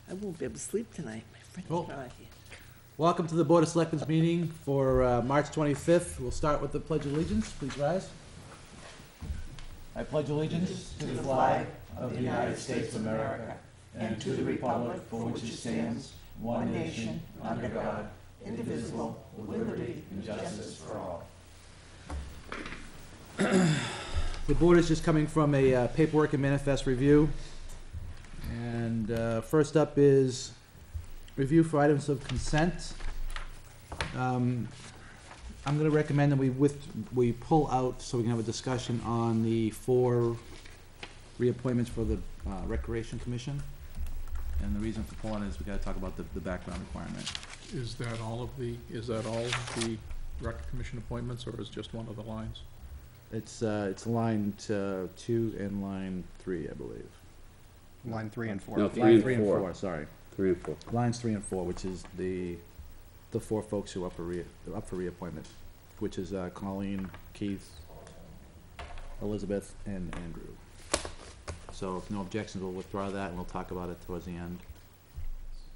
I won't be able to sleep tonight. My friend's Cool. not here. Welcome to the Board of Selectmen's meeting for March 25th. We'll start with the Pledge of Allegiance. Please rise. I pledge allegiance to the flag of the United States of America and to the republic for which it stands, one nation, under God, indivisible, with liberty and justice for all. The board is just coming from a paperwork and manifest review. And first up is review for items of consent. I'm going to recommend that we pull out so we can have a discussion on the 4 reappointments for the Recreation Commission. And the reason for pulling is we got to talk about the background requirement. Is that all of the Rec Commission appointments, or is just one of the lines? It's line 2 and line 3, I believe. Line 3 and 4. No, Line 3 and 4. Sorry. 3 and 4. Lines 3 and 4, which is the 4 folks who are up for reappointment, which is Colleen, Keith, Elizabeth, and Andrew. So if no objections, we'll withdraw that and we'll talk about it towards the end.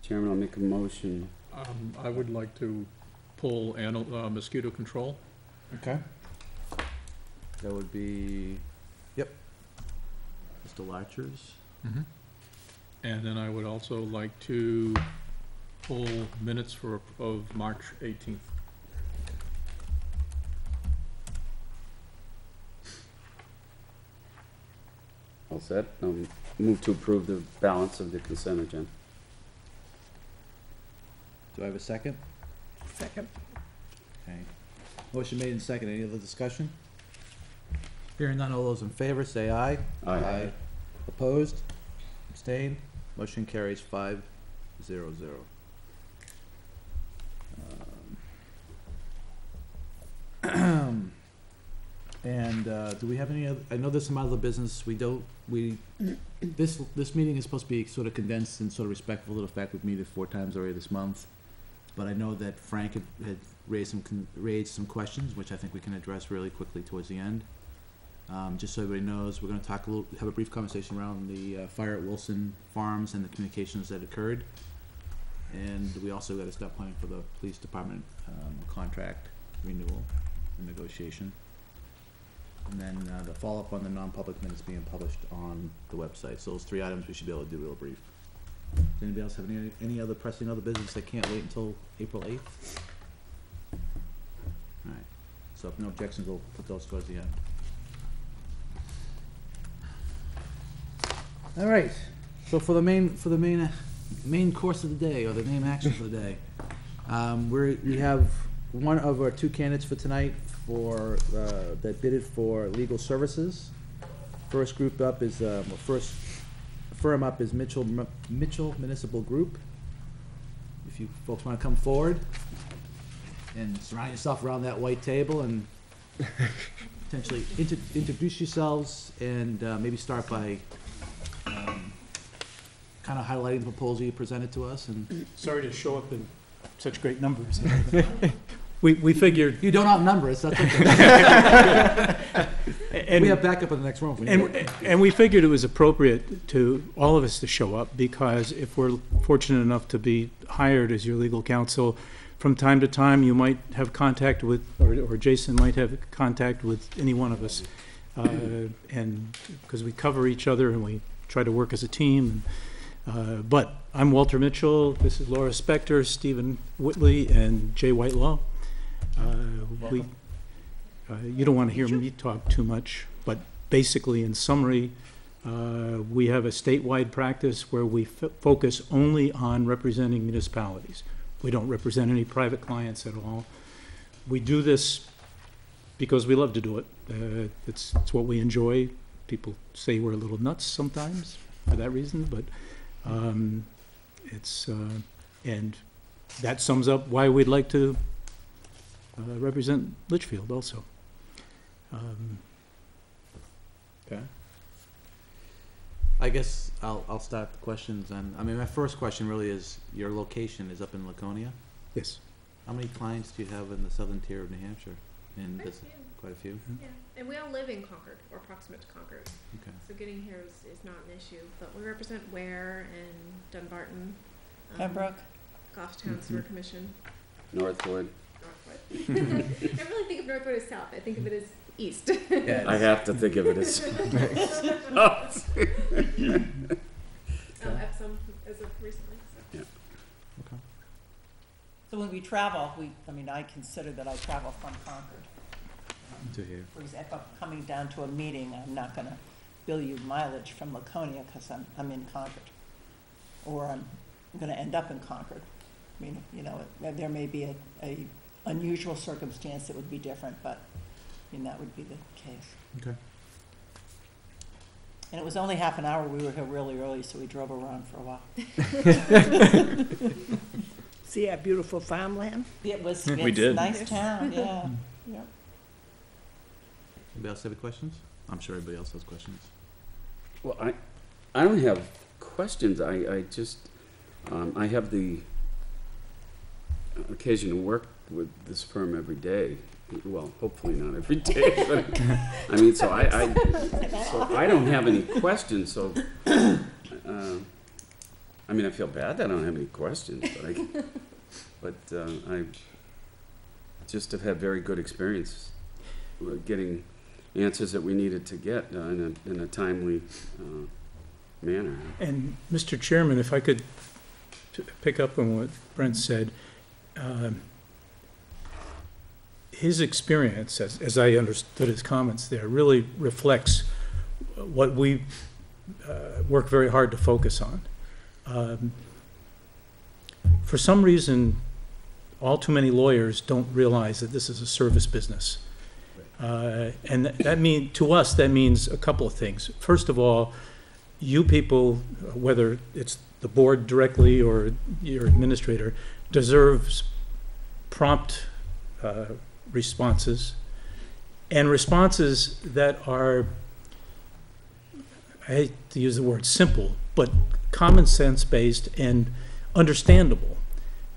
Chairman, I'll make a motion. I would like to pull mosquito control. Okay. That would be, yep, Mr. Larchers. Mm-hmm. And then I would also like to pull minutes of March 18th. All set. Move to approve the balance of the consent agenda. Do I have a second? Second. Okay. Motion made and second. Any other discussion? Hearing none, all those in favor say aye. Aye. Opposed? Abstained? Motion carries 5-0-0. And do we have any other, I know there's some other business, this meeting is supposed to be sort of condensed and sort of respectful of the fact we've met 4 times already this month. But I know that Frank had raised some questions, which I think we can address really quickly towards the end. Just so everybody knows, we're gonna have a brief conversation around the fire at Wilson Farms and the communications that occurred. And we also gotta start planning for the police department, contract renewal and negotiation. And then, the follow-up on the non-public minutes being published on the website. So those 3 items we should be able to do real brief. Does anybody else have any other pressing other business that can't wait until April 8th? Alright, so if no objections, we'll put those towards the end. All right, so for the main course of the day, or the main action for the day, we have one of our 2 candidates for tonight that bidded for legal services. First group up is first firm up is Mitchell Municipal Group. If you folks want to come forward and surround yourself around that white table and potentially introduce yourselves and maybe start by kind of highlighting the proposal you presented to us. And sorry to show up in such great numbers. We figured, you don't outnumber us. That's okay. and we have backup in the next room. And we figured it was appropriate to all of us to show up, because if we're fortunate enough to be hired as your legal counsel, from time to time you might have contact with, or Jason might have contact with any one of us, and because we cover each other and we try to work as a team. But I'm Walter Mitchell. This is Laura Spector, Stephen Whitley, and Jay Whitelaw. You don't want to hear me talk too much, but basically, in summary, we have a statewide practice where we focus only on representing municipalities. We don't represent any private clients at all. We do this because we love to do it. It's what we enjoy. People say we're a little nuts sometimes for that reason, but and that sums up why we'd like to represent Litchfield also. Okay. I guess I'll start the questions. And I mean, my first question really is, your location is up in Laconia? Yes. How many clients do you have in the southern tier of New Hampshire? And Quite a there's few. quite a few? Yeah, and we all live in Concord or proximate to Concord, Okay. so getting here is not an issue. But we represent Ware and Dunbarton, Pembroke. Goffstown Sewer Commission, Northwood. Northwood. I really think of Northwood as south. I think of it as east. Yeah, I have to think of it as. Epsom as of recently. So. So when we travel, I consider that I travel from Concord. to here. For example, if I'm coming down to a meeting, I'm not gonna bill you mileage from Laconia because I'm in Concord. Or I'm gonna end up in Concord. I mean, there may be a unusual circumstance that would be different, but, that would be the case. Okay. And it was only half an hour, we were here really early, so we drove around for a while. See our beautiful farmland? It was, We it's a did. nice town, yeah. Anybody else have any questions? I'm sure everybody else has questions. Well, I don't have questions. I just, I have the occasion to work with this firm every day. Well, hopefully not every day, but, I mean, so I don't have any questions, so, I mean, I feel bad that I don't have any questions, but I just have had very good experience with getting answers that we needed to get in a timely manner. And Mr. Chairman, if I could pick up on what Brent said, his experience, as I understood his comments there, really reflects what we work very hard to focus on. For some reason, all too many lawyers don't realize that this is a service business. And to us, that means a couple of things. First of all, you people, whether it's the board directly or your administrator, deserves prompt responses, and responses that are, I hate to use the word simple, but common sense based and understandable.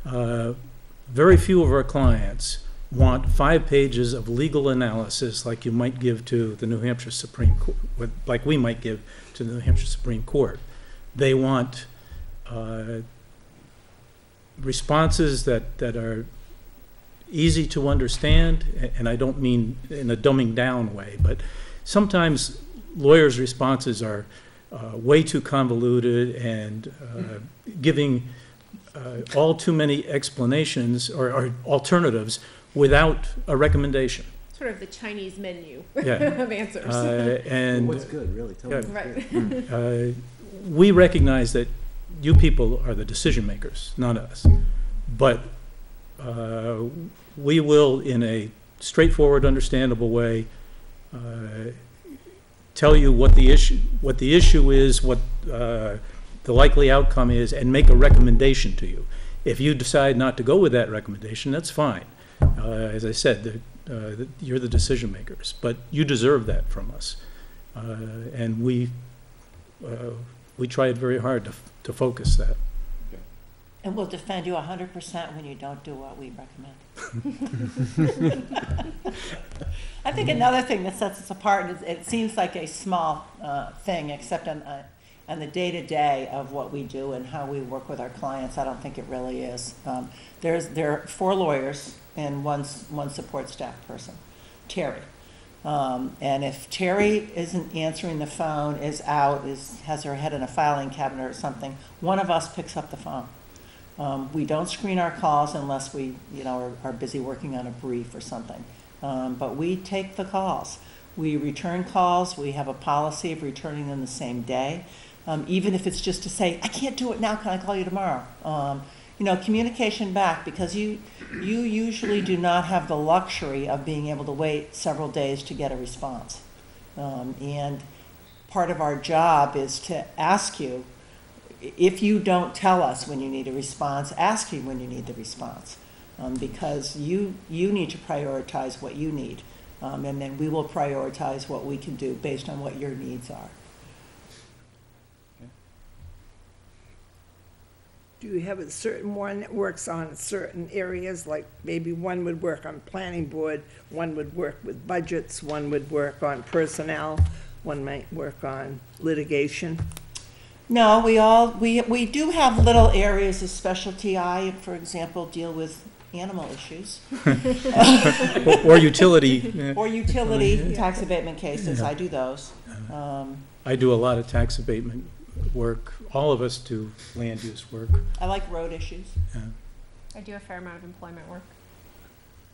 Very few of our clients want 5 pages of legal analysis like you might give to the New Hampshire Supreme Court, like we might give to the New Hampshire Supreme Court. They want responses that are easy to understand, and I don't mean in a dumbing down way, but sometimes lawyers' responses are way too convoluted and giving all too many explanations or alternatives without a recommendation. Sort of the Chinese menu Yeah. of answers. And What's good, really? Tell me what's Right. good. we recognize that you people are the decision makers, not us. But we will, in a straightforward, understandable way, tell you what the issue is, what the likely outcome is, and make a recommendation to you. If you decide not to go with that recommendation, that's fine. As I said, you're the decision makers, but you deserve that from us, and we tried very hard to focus that. And we'll defend you 100% when you don't do what we recommend. I think another thing that sets us apart is it seems like a small thing, except on the day-to-day of what we do and how we work with our clients. I don't think it really is. There are 4 lawyers and one support staff person, Terry. And if Terry isn't answering the phone, is out, has her head in a filing cabinet or something, one of us picks up the phone. We don't screen our calls unless we, are busy working on a brief or something. But we take the calls. We return calls. We have a policy of returning them the same day. Even if it's just to say, I can't do it now, can I call you tomorrow? Communication back, because you usually do not have the luxury of being able to wait several days to get a response. And part of our job is to ask you, if you don't tell us when you need a response, ask you when you need the response, because you need to prioritize what you need, and then we will prioritize what we can do based on what your needs are. Do you have a certain one that works on certain areas, like maybe one would work on planning board, one would work with budgets, one would work on personnel, one might work on litigation? No, we do have little areas of specialty. I, for example, deal with animal issues. Or utility. Or utility tax abatement cases, I do those. I do a lot of tax abatement work. All of us do land use work. I like road issues. I do a fair amount of employment work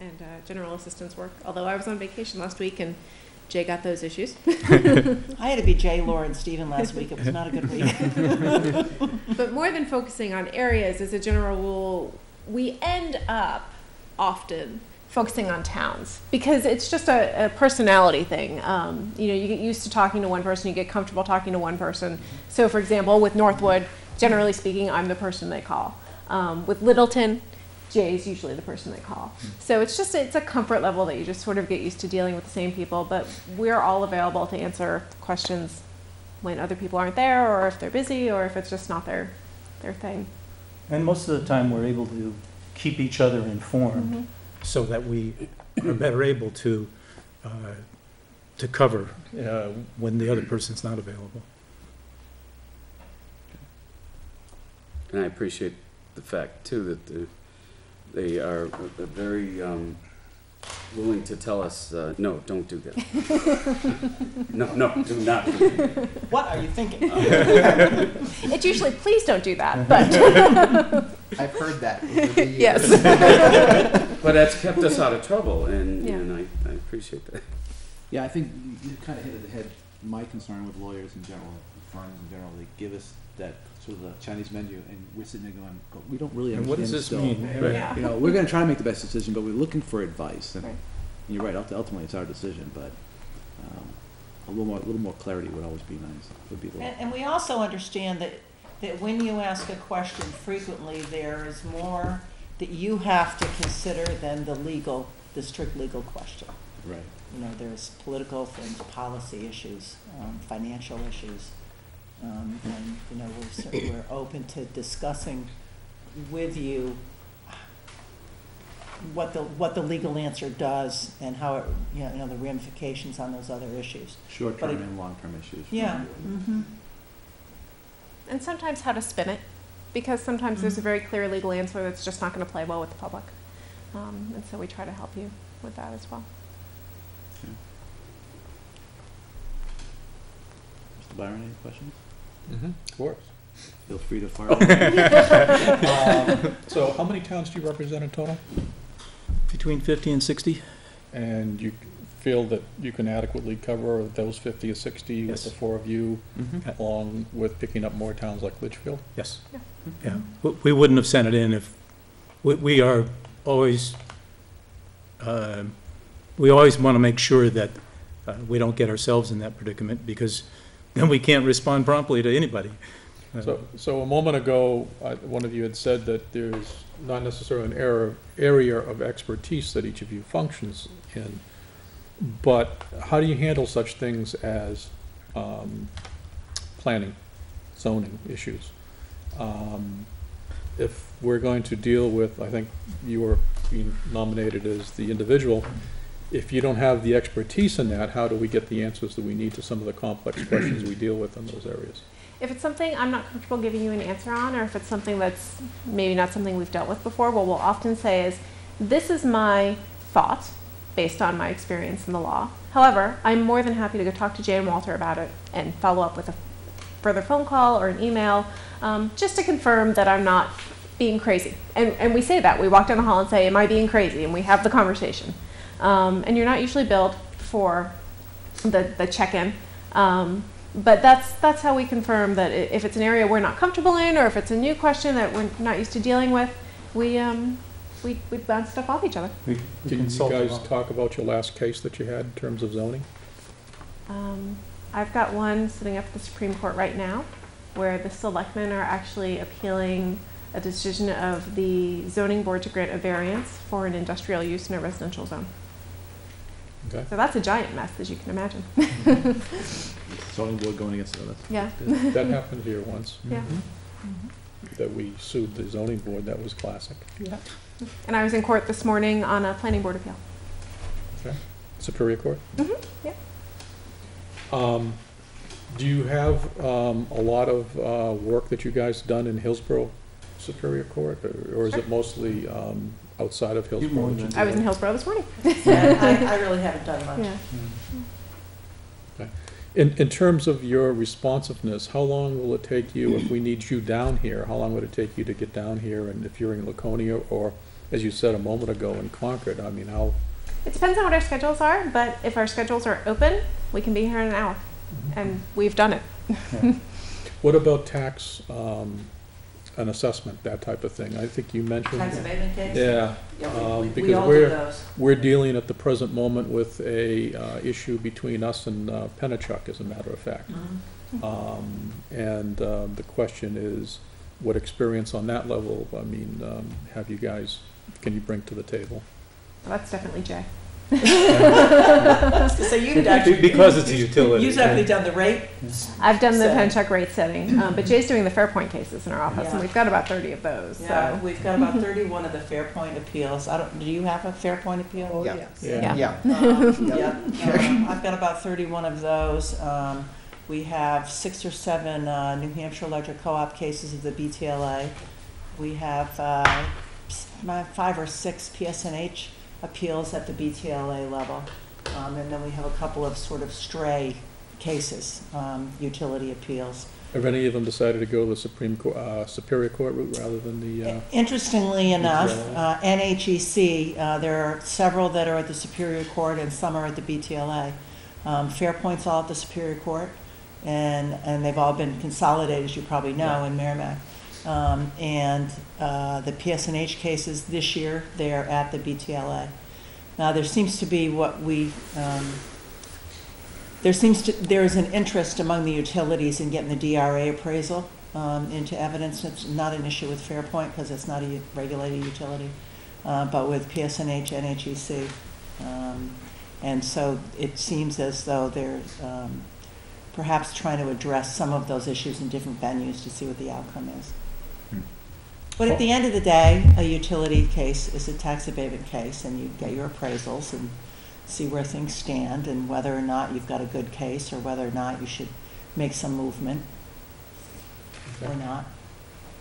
and general assistance work, although I was on vacation last week and Jay got those issues. I had to be Jay, Laura, and Stephen last week. It was not a good week. But more than focusing on areas, as a general rule, we end up often focusing on towns because it's just a personality thing. You get used to talking to one person, you get comfortable talking to one person. So, for example, with Northwood, generally speaking, I'm the person they call. With Littleton, Jay's usually the person they call. So it's a comfort level that you just sort of get used to dealing with the same people, but we're all available to answer questions when other people aren't there, or if they're busy, or if it's just not their thing. And most of the time, we're able to keep each other informed so that we are better able to cover when the other person's not available. And I appreciate the fact, too, that they are very willing to tell us, no, don't do that. No, do not do that. What are you thinking? It's usually, please don't do that, but I've heard that over the years. yes. But that's kept us out of trouble, and, Yeah. and I appreciate that. Yeah, I think you kind of hit at the head. My concern with lawyers in general, firms in general, they give us that sort of the Chinese menu, and we're sitting there going, "But we don't really And understand what does this still." mean? Yeah. You know, we're going to try to make the best decision, but we're looking for advice. And Right. you're right. Ultimately, it's our decision, but a little more clarity would always be nice. Would be the And we also understand that when you ask a question frequently, there is more that you have to consider than the strict legal question. right. You know, there's political things, policy issues, financial issues. And, you know, we're open to discussing with you what the legal answer does and how it, you know, the ramifications on those other issues. Short-term But it- and long-term issues. Yeah. Mm-hmm. And sometimes how to spin it, because sometimes there's a very clear legal answer that's just not going to play well with the public. And so we try to help you with that as well. Mr. Byron, any questions? Of course. Feel free to fire away. So how many towns do you represent in total? Between 50 and 60? And you feel that you can adequately cover those 50 or 60 with Yes. the four of you, Mhm. along with picking up more towns like Litchfield? Yes. Yeah. Yeah. We wouldn't have sent it in if, we are always, we always want to make sure that we don't get ourselves in that predicament, because then we can't respond promptly to anybody. So a moment ago, one of you had said that there's not necessarily an area of expertise that each of you functions in, but how do you handle such things as planning, zoning issues? If we're going to deal with, I think you were being nominated as the individual, if you don't have the expertise in that, how do we get the answers that we need to some of the complex questions we deal with in those areas? If it's something I'm not comfortable giving you an answer on, or if it's something that's maybe not something we've dealt with before, what we'll often say is, this is my thought based on my experience in the law. However, I'm more than happy to go talk to Jay and Walter about it and follow up with a further phone call or an email, just to confirm that I'm not being crazy. And we say that. We walk down the hall and say, am I being crazy? And we have the conversation. And you're not usually billed for the check-in. But that's how we confirm that if it's an area we're not comfortable in, or if it's a new question that we're not used to dealing with, we bounce stuff off each other. We Can you consult a guys lot. talk about your last case that you had in terms of zoning? I've got one sitting up at the Supreme Court right now, where the Selectmen are actually appealing a decision of the zoning board to grant a variance for an industrial use in a residential zone. Okay. So that's a giant mess, as you can imagine. Zoning board going against it. Yeah. That happened here once. Yeah. that we sued the zoning board. That was classic. And I was in court this morning on a planning board appeal. Okay. Superior Court? Yeah. Do you have a lot of work that you guys done in Hillsborough Superior Court, or is it mostly outside of Hillsborough? I was in Hillsborough this morning. Yeah, I really haven't done much. Yeah. In terms of your responsiveness, how long will it take you, if we need you down here, how long would it take you to get down here? And if you're in Laconia, or, as you said a moment ago, in Concord, I mean, how? It depends on what our schedules are, but if our schedules are open, we can be here in an hour. And we've done it. What about tax, an assessment, that type of thing? I think you mentioned. Tax abatement case? Yeah. Yeah, we Because all do those. we're dealing at the present moment with a issue between us and Pennachuck, as a matter of fact. And the question is, what experience on that level, I mean, have you guys, can you bring to the table? Well, that's definitely Jay. So you've actually, Because it's a utility. you've actually done the rate? I've done the Setting. Penchuck rate setting, but Jay's doing the Fairpoint cases in our office, and Yeah. we've got about 30 of those. Yeah, So we've got about 31 of the Fairpoint appeals. Do you have a Fairpoint appeal? Oh, Yeah. yes. Yeah. Yeah. Yeah, I've got about 31 of those. We have 6 or 7 New Hampshire Electric Co-op cases of the BTLA. We have 5 or 6 PSNH appeals at the BTLA level. And then we have a couple of sort of stray cases, utility appeals. Have any of them decided to go the Superior Court route rather than the? Interestingly enough, BTLA? NHEC, there are several that are at the Superior Court and some are at the BTLA. Fairpoint's all at the Superior Court, and they've all been consolidated, as you probably know, in Merrimack. And the PSNH cases this year, they're at the BTLA. Now, there seems to be there is an interest among the utilities in getting the DRA appraisal into evidence. It's not an issue with Fairpoint because it's not a regulated utility, but with PSNH, NHEC. And so it seems as though they're perhaps trying to address some of those issues in different venues to see what the outcome is. But at the end of the day, a utility case is a tax abatement case, and you get your appraisals and see where things stand and whether or not you've got a good case or whether or not you should make some movement or not.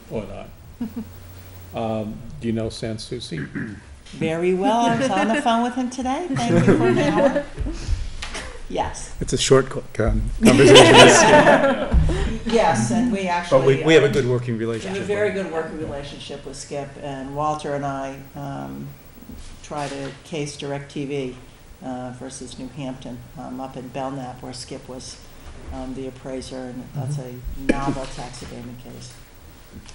Or not? Do you know Sanssouci? Very well. I was on the phone with him today. Thank you for an hour. Yes. It's a short conversation. Yes, and we actually. But we have a good working We have relationship. a very good working relationship with Skip, and Walter and I tried a case DirecTV versus New Hampton up in Belknap, where Skip was the appraiser, and that's a novel tax abatement case.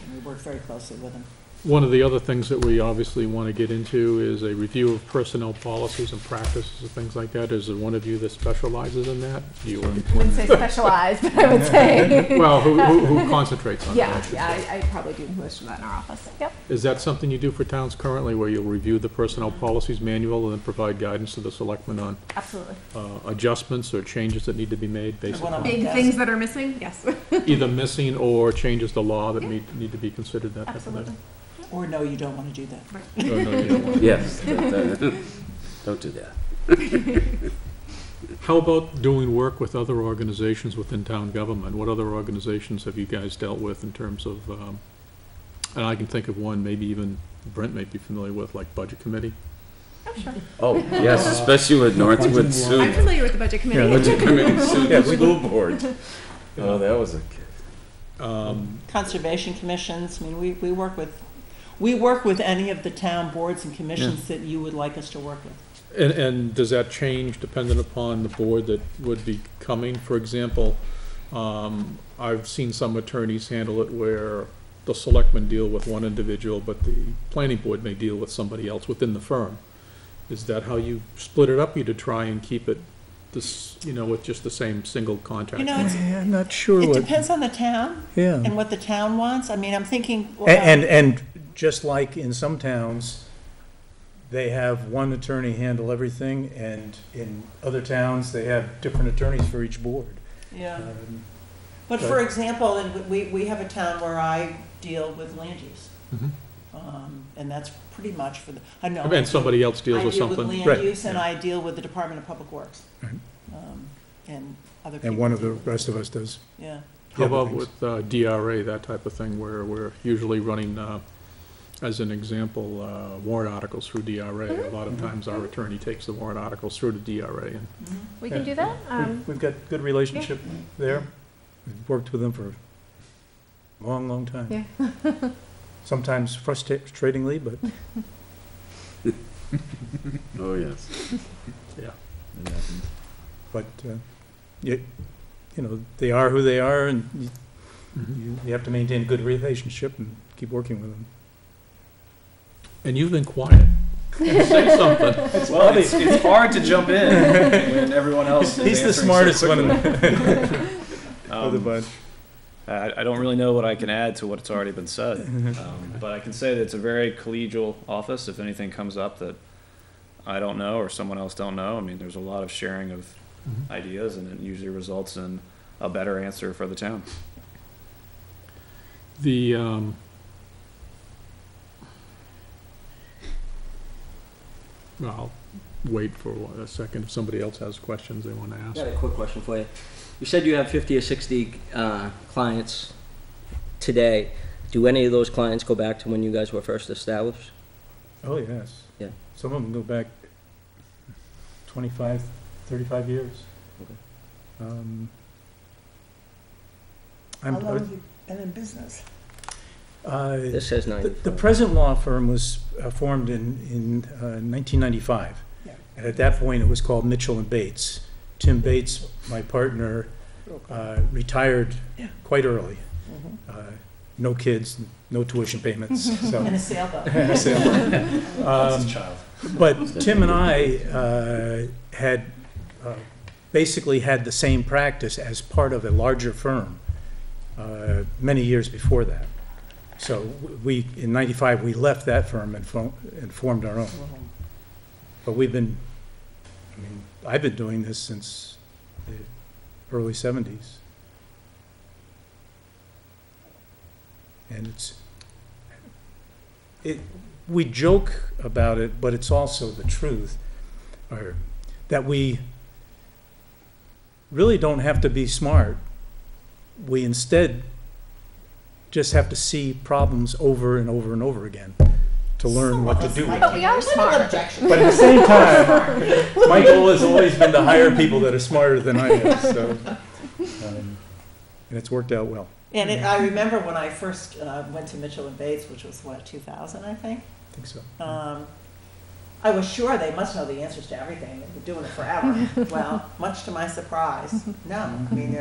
And we worked very closely with him. One of the other things that we obviously want to get into is a review of personnel policies and practices and things like that. Is there one of you that specializes in that? Do you? I wouldn't say specialized, but I would say. Well, who concentrates on that? I should Yeah, say. I probably do most of that in our office. Yep. Is that something you do for towns currently, where you'll review the personnel policies manual and then provide guidance to the selectmen on Absolutely. adjustments or changes that need to be made based One of upon them. Big things that are missing? Yes. either missing or changes to law that need to be considered, that type of Absolutely. thing? Or no, you don't want to do that. Oh, no, you don't want to. Yes, don't do that. How about doing work with other organizations within town government? What other organizations have you guys dealt with in terms of, and I can think of one, maybe even Brent may be familiar with, like Budget Committee? Oh, sure. Oh, yes, especially with Northwood I'm sued, familiar with the budget committee. Budget Committee sued the school board. Oh, that was a Conservation commissions, I mean, we work with any of the town boards and commissions that you would like us to work with. And does that change dependent upon the board that would be coming? For example, I've seen some attorneys handle it where the selectmen deal with one individual, but the planning board may deal with somebody else within the firm. Is that how you split it up, you to try and keep it this, with just the same single contact? You know, I'm not sure it what, depends on the town yeah. and what the town wants. I mean, I'm thinking. And just like in some towns, they have one attorney handle everything, and in other towns, they have different attorneys for each board. Yeah. But for example, we have a town where I deal with land use. Mhm. And that's pretty much for the, I know. And somebody else deals with I deal something. with Right. land use and Yeah. I deal with the Department of Public Works. Right. And other people. And one of the do. rest of us does. Yeah. How other about things. with DRA, that type of thing, where we're usually running, as an example, warrant articles through DRA? A lot of times our attorney takes the warrant articles through to DRA, and We can do that. We've got good relationship there. We've worked with them for a long, long time. Yeah. Sometimes frustratingly, but Oh, yes. but you know, they are who they are, and you have to maintain a good relationship and keep working with them. and you've been quiet. Say something. Well, it's hard to jump in when everyone else is He's the answering smartest so one quickly. of the bunch. I don't really know what I can add to what's already been said, but I can say that it's a very collegial office. If anything comes up that I don't know or someone else don't know, I mean, there's a lot of sharing of ideas, and it usually results in a better answer for the town. The, I'll wait for a second if somebody else has questions they want to I ask. got a quick question for you. You said you have 50 or 60 clients today. Do any of those clients go back to when you guys were first established? Oh, yes. Yeah. Some of them go back 25, 35 years. Okay. How long have you been in business? This says The 94. present law firm was formed in 1995. Yeah. And at that point, it was called Mitchell and Bates. Tim Bates, my partner, retired Yeah. quite early. Mhm. No kids, no tuition payments, so. And a sailboat. But Tim and I had basically had the same practice as part of a larger firm many years before that. So we, in '95, we left that firm and formed our own. But we've been, I mean, I've been doing this since the early '70s. And we joke about it, but it's also the truth, or that we really don't have to be smart. We instead just have to see problems over and over and over again to learn what to do with But them. we are smart. Objection. But at the same time, my goal has always been to hire people that are smarter than I am, so, and it's worked out well. And I remember when I first went to Mitchell and Bates, which was what, 2000, I think? I think so. I was sure they must know the answers to everything. They've been doing it forever. Well, much to my surprise, no. I mean,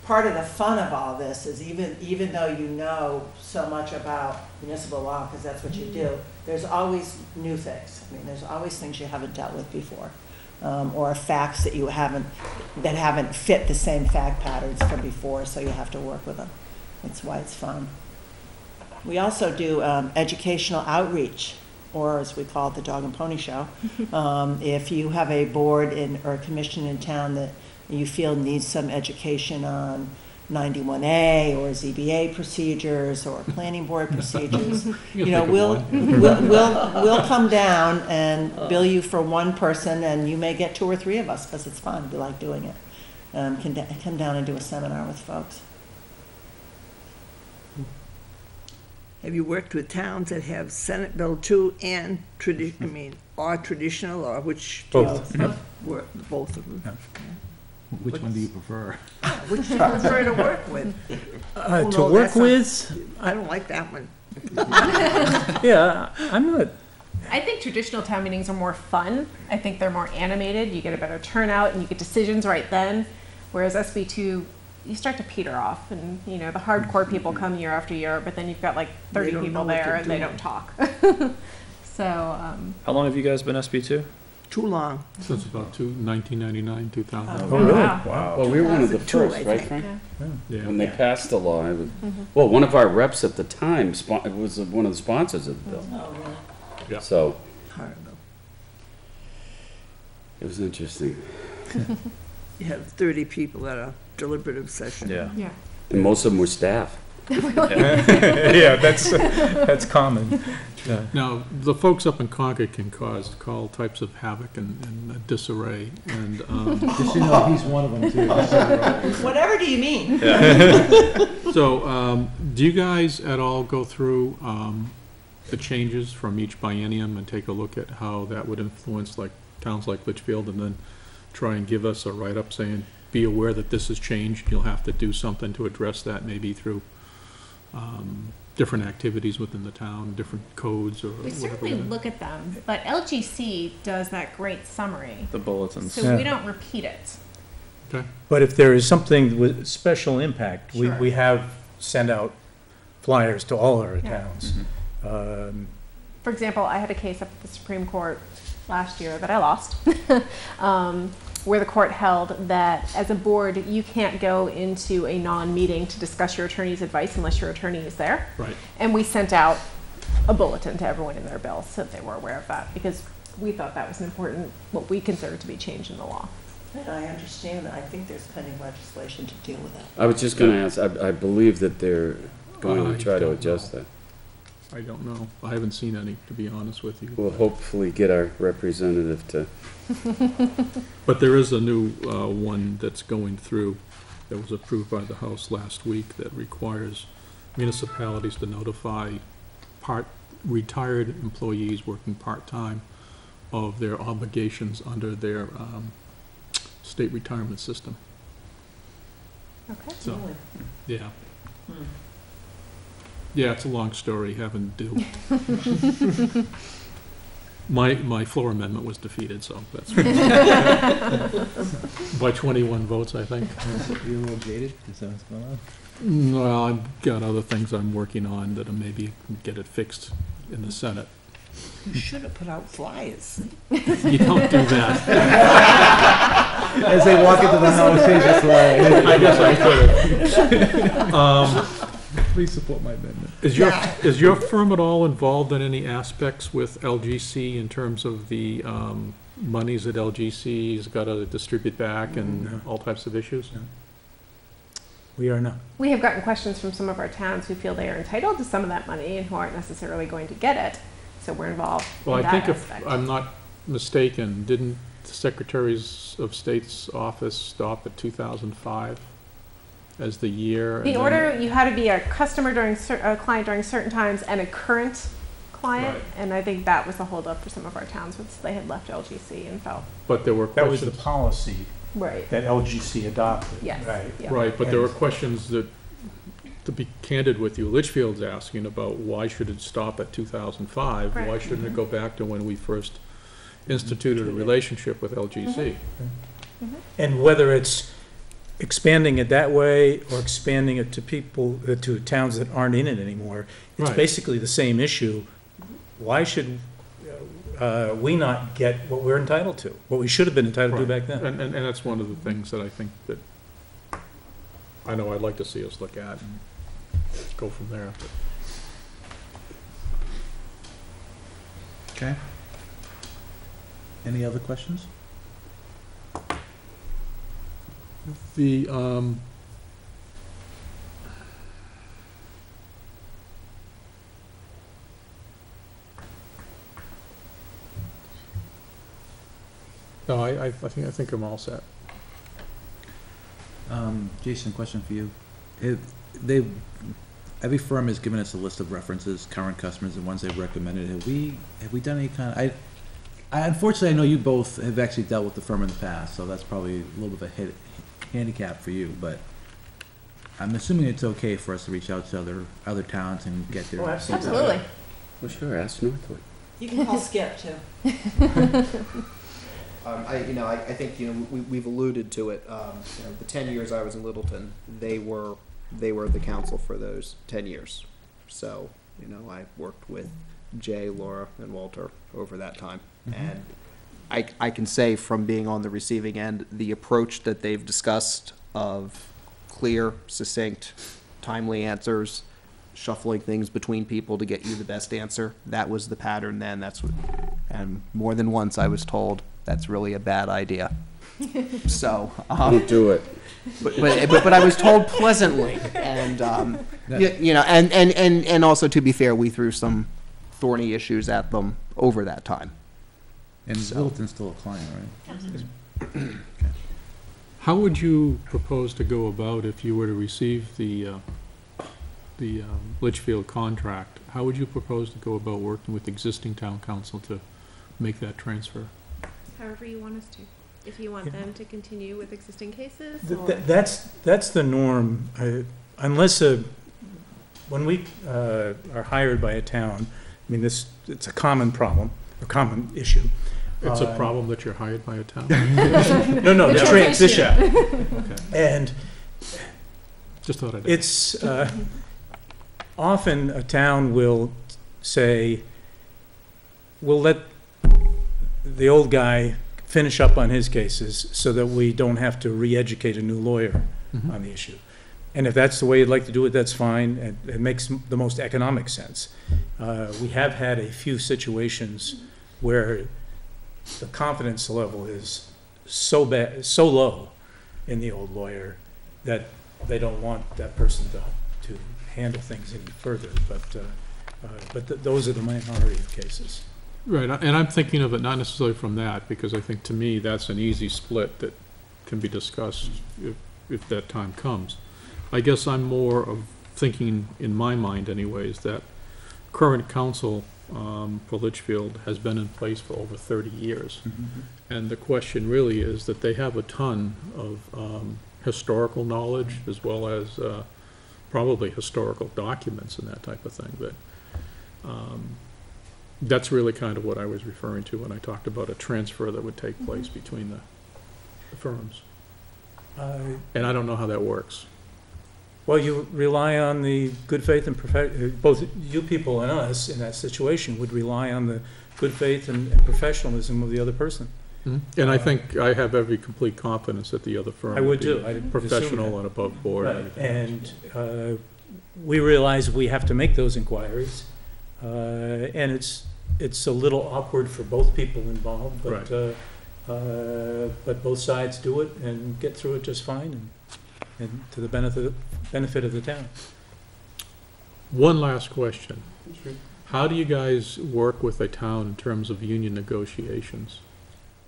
part of the fun of all this is even though you know so much about municipal law, because that's what you do, there's always new things. I mean, there's always things you haven't dealt with before, or facts that haven't fit the same fact patterns from before, so you have to work with them. That's why it's fun. We also do educational outreach, or as we call it, the Dog and Pony Show. If you have a board or a commission in town that you feel needs some education on 91A or ZBA procedures or planning board procedures, you know, we'll come down and bill you for one person, and you may get 2 or 3 of us because it's fun. We like doing it. Come down and do a seminar with folks. Have you worked with towns that have Senate Bill 2 and or traditional, or which? do you Both. work- Both of them. Which one do you prefer? Which do you prefer to work with? Oh, To no, work that's not- with, I don't like that one. yeah, I'm not, I think traditional town meetings are more fun. I think they're more animated. You get a better turnout and you get decisions right then. Whereas SB2, you start to peter off, and you know the hardcore people come year after year, but then you've got like 30 don't know people what there they're and they doing. don't talk. So How long have you guys been SB2? Too long. Since about 1999, 2000. oh, really? wow. Well, we were one of the 2002, first, I right, think. Frank? Yeah. When they passed the law, well, one of our reps at the time was one of the sponsors of the bill. Oh, Yeah. So Horrible. it was interesting. You have 30 people at a deliberative session. Yeah. Yeah. And most of them were staff. Yeah, that's common. Now, the folks up in Concord can cause all types of havoc and disarray, and, Just so you know, he's one of them too. Whatever do you mean? so, do you guys at all go through, the changes from each biennium and take a look at how that would influence like towns like Litchfield, and then try and give us a write-up saying, be aware that this has changed, you'll have to do something to address that, maybe through, different activities within the town, different codes or We whatever. certainly look at them, but LGC does that great summary, The bulletins. so we don't repeat it. Okay, But if there is something with special impact, Sure. we have sent out flyers to all our Yeah. towns. For example, I had a case up at the Supreme Court last year that I lost, where the court held that as a board, you can't go into a non-meeting to discuss your attorney's advice unless your attorney is there. right. And we sent out a bulletin to everyone in their bill so that they were aware of that, because we thought that was an important, what we considered to be change in the law. And I understand that. I think there's pending legislation to deal with that. I was just gonna ask, I believe that they're going I to try to don't adjust know. that. I don't know. I haven't seen any, to be honest with you. We'll hopefully get our representative to, But there is a new one that's going through, that was approved by the House last week, that requires municipalities to notify retired employees working part-time of their obligations under their state retirement system. Okay. So, Really? yeah. Hmm. Yeah, it's a long story, having to do. My floor amendment was defeated, so that's by 21 votes, I think. You're a little jaded, is that what's going on? Well, I've got other things I'm working on that maybe get it fixed in the Senate. You should have put out flyers. You don't do that. As they walk into the house, they just like. I guess I could. Please support my amendment. Is your firm at all involved in any aspects with LGC in terms of the monies that LGC's got to distribute back and No. all types of issues? We are not. We have gotten questions from some of our towns who feel they are entitled to some of that money and who aren't necessarily going to get it, so we're involved Well, in I that think if aspect. I'm not mistaken, didn't the Secretaries of State's office stop at 2005 as the year? The and order, you had to be a customer during, a client during certain times and a current client, Right. and I think that was the holdup for some of our towns, once they had left LGC and felt. But there were That was the questions, policy Right. that LGC adopted. Yes. Right. Yeah. right, but there were questions that, to be candid with you, Litchfield's asking about why should it stop at 2005? Why Right. shouldn't it go back to when we first instituted a relationship with LGC? And whether it's expanding it that way or expanding it to people, to towns that aren't in it anymore, it's Right. basically the same issue. Why should we not get what we're entitled to, what we should have been entitled to back then? And that's one of the things that I think that, I know I'd like to see us look at and go from there. Okay. Any other questions? The, no, I think I'm all set. Jason, question for you. Every firm has given us a list of references, current customers, and ones they've recommended. Have we done any kind of, unfortunately, I know you both have actually dealt with the firm in the past, so that's probably a little bit of a handicap for you, but I'm assuming it's okay for us to reach out to other towns and get their. Oh, absolutely. Absolutely. well, sure, ask Northwood. You can call Skip too. I think, we've alluded to it. The 10 years I was in Littleton, they were the council for those 10 years. So, I worked with Jay, Laura, and Walter over that time. And I can say from being on the receiving end, the approach that they've discussed of clear, succinct, timely answers, shuffling things between people to get you the best answer, that was the pattern then. And more than once I was told, that's really a bad idea. So, Don't do it. but I was told pleasantly, and you know, and also to be fair, we threw some thorny issues at them over that time. And So- Littleton's still a client, right? How would you propose to go about if you were to receive the Litchfield contract? How would you propose to go about working with existing town council to make that transfer? However you want us to. If you want Yeah. them to continue with existing cases, Th- or th- That's the norm, unless when we are hired by a town, I mean, it's a common problem, a common issue. It's a problem that you're hired by a town? No, the transition. Okay. And Just thought I'd. it's, often a town will say, we'll let the old guy finish up on his cases so that we don't have to re-educate a new lawyer Mhm. on the issue. And if that's the way you'd like to do it, that's fine, and it makes the most economic sense. We have had a few situations where the confidence level is so bad, so low in the old lawyer that they don't want that person to handle things any further, but those are the minority of cases. Right, and I'm thinking of it not necessarily from that, because I think to me, that's an easy split that can be discussed if that time comes. I guess I'm more of thinking, in my mind anyways, that current council for Litchfield has been in place for over 30 years. And the question really is that they have a ton of historical knowledge, as well as probably historical documents and that type of thing. But that's really kind of what I was referring to when I talked about a transfer that would take place between the firms. And I don't know how that works. Well, you rely on the good faith and both you people and us in that situation would rely on the good faith and professionalism of the other person. And I think I have every complete confidence that the other firm I would be too. I'd assume professional that. and above board. Right, everything. and we realize we have to make those inquiries, and it's a little awkward for both people involved, but both sides do it and get through it just fine, and to the benefit of the town. One last question. How do you guys work with a town in terms of union negotiations?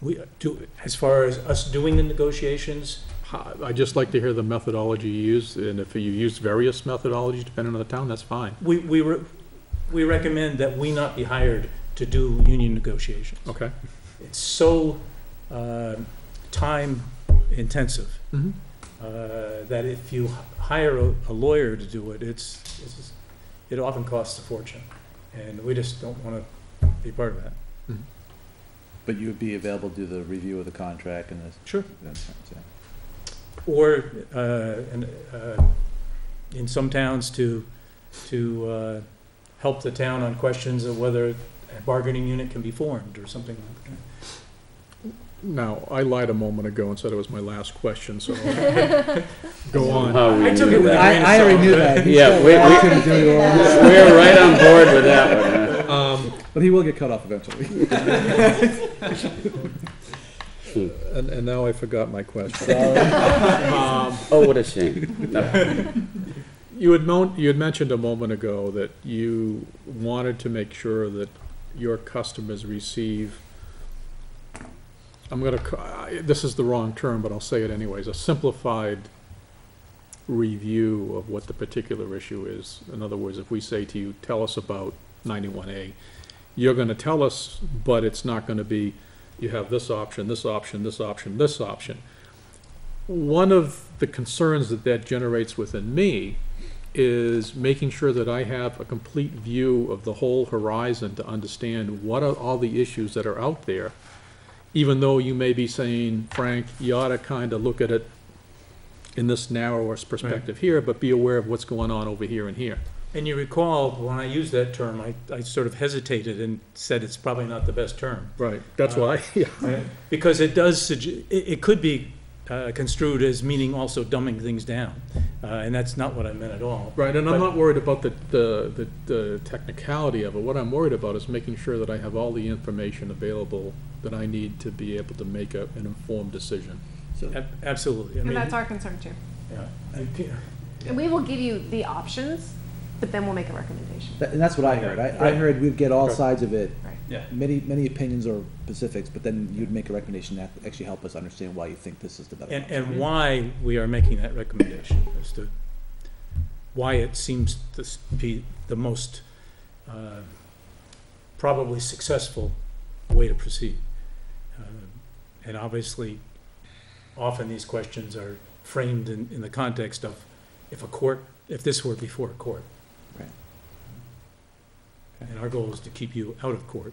We do, as far as us doing the negotiations, I'd just like to hear the methodology you use, and if you use various methodologies depending on the town, that's fine. we recommend that we not be hired to do union negotiations. Okay? It's so time intensive Mhm. that if you hire a lawyer to do it, it often costs a fortune, and we just don't want to be part of that. But you would be available to do the review of the contract and the. Sure. That's, yeah. Or in some towns to help the town on questions of whether a bargaining unit can be formed or something like that. Now, I lied a moment ago and said it was my last question, so go on. I took it with a grain of I already salt. knew that. Yeah, we're right on board with that one, huh? But he will get cut off eventually. And now I forgot my question. Oh, what a shame. No. You had mentioned a moment ago that you wanted to make sure that your customers receive, this is the wrong term, but I'll say it anyways, a simplified review of what the particular issue is. In other words, if we say to you, tell us about 91A, you're gonna tell us, but it's not gonna be, you have this option, this option, this option, this option. One of the concerns that generates within me is making sure that I have a complete view of the whole horizon to understand what are all the issues that are out there, even though you may be saying, Frank, you ought to kind of look at it in this narrower perspective here, but be aware of what's going on over here and here. And you recall, when I used that term, I sort of hesitated and said it's probably not the best term. Right, that's why, yeah. Because it does, it could be construed as meaning also dumbing things down. And that's not what I meant at all. Right, and I'm But- not worried about the technicality of it. What I'm worried about is making sure that I have all the information available that I need to be able to make an informed decision. So, Absolutely. I And mean, that's our concern too. yeah. And we will give you the options, but then we'll make a recommendation. and that's what I heard. I Right. heard we'd get all Okay. sides of it, Right. Yeah. many opinions or specifics, but then you'd make a recommendation that actually help us understand why you think this is the better option. And why we are making that recommendation as to why it seems to be the most probably successful way to proceed. And obviously, often these questions are framed in the context of if this were before a court. Right. And our goal is to keep you out of court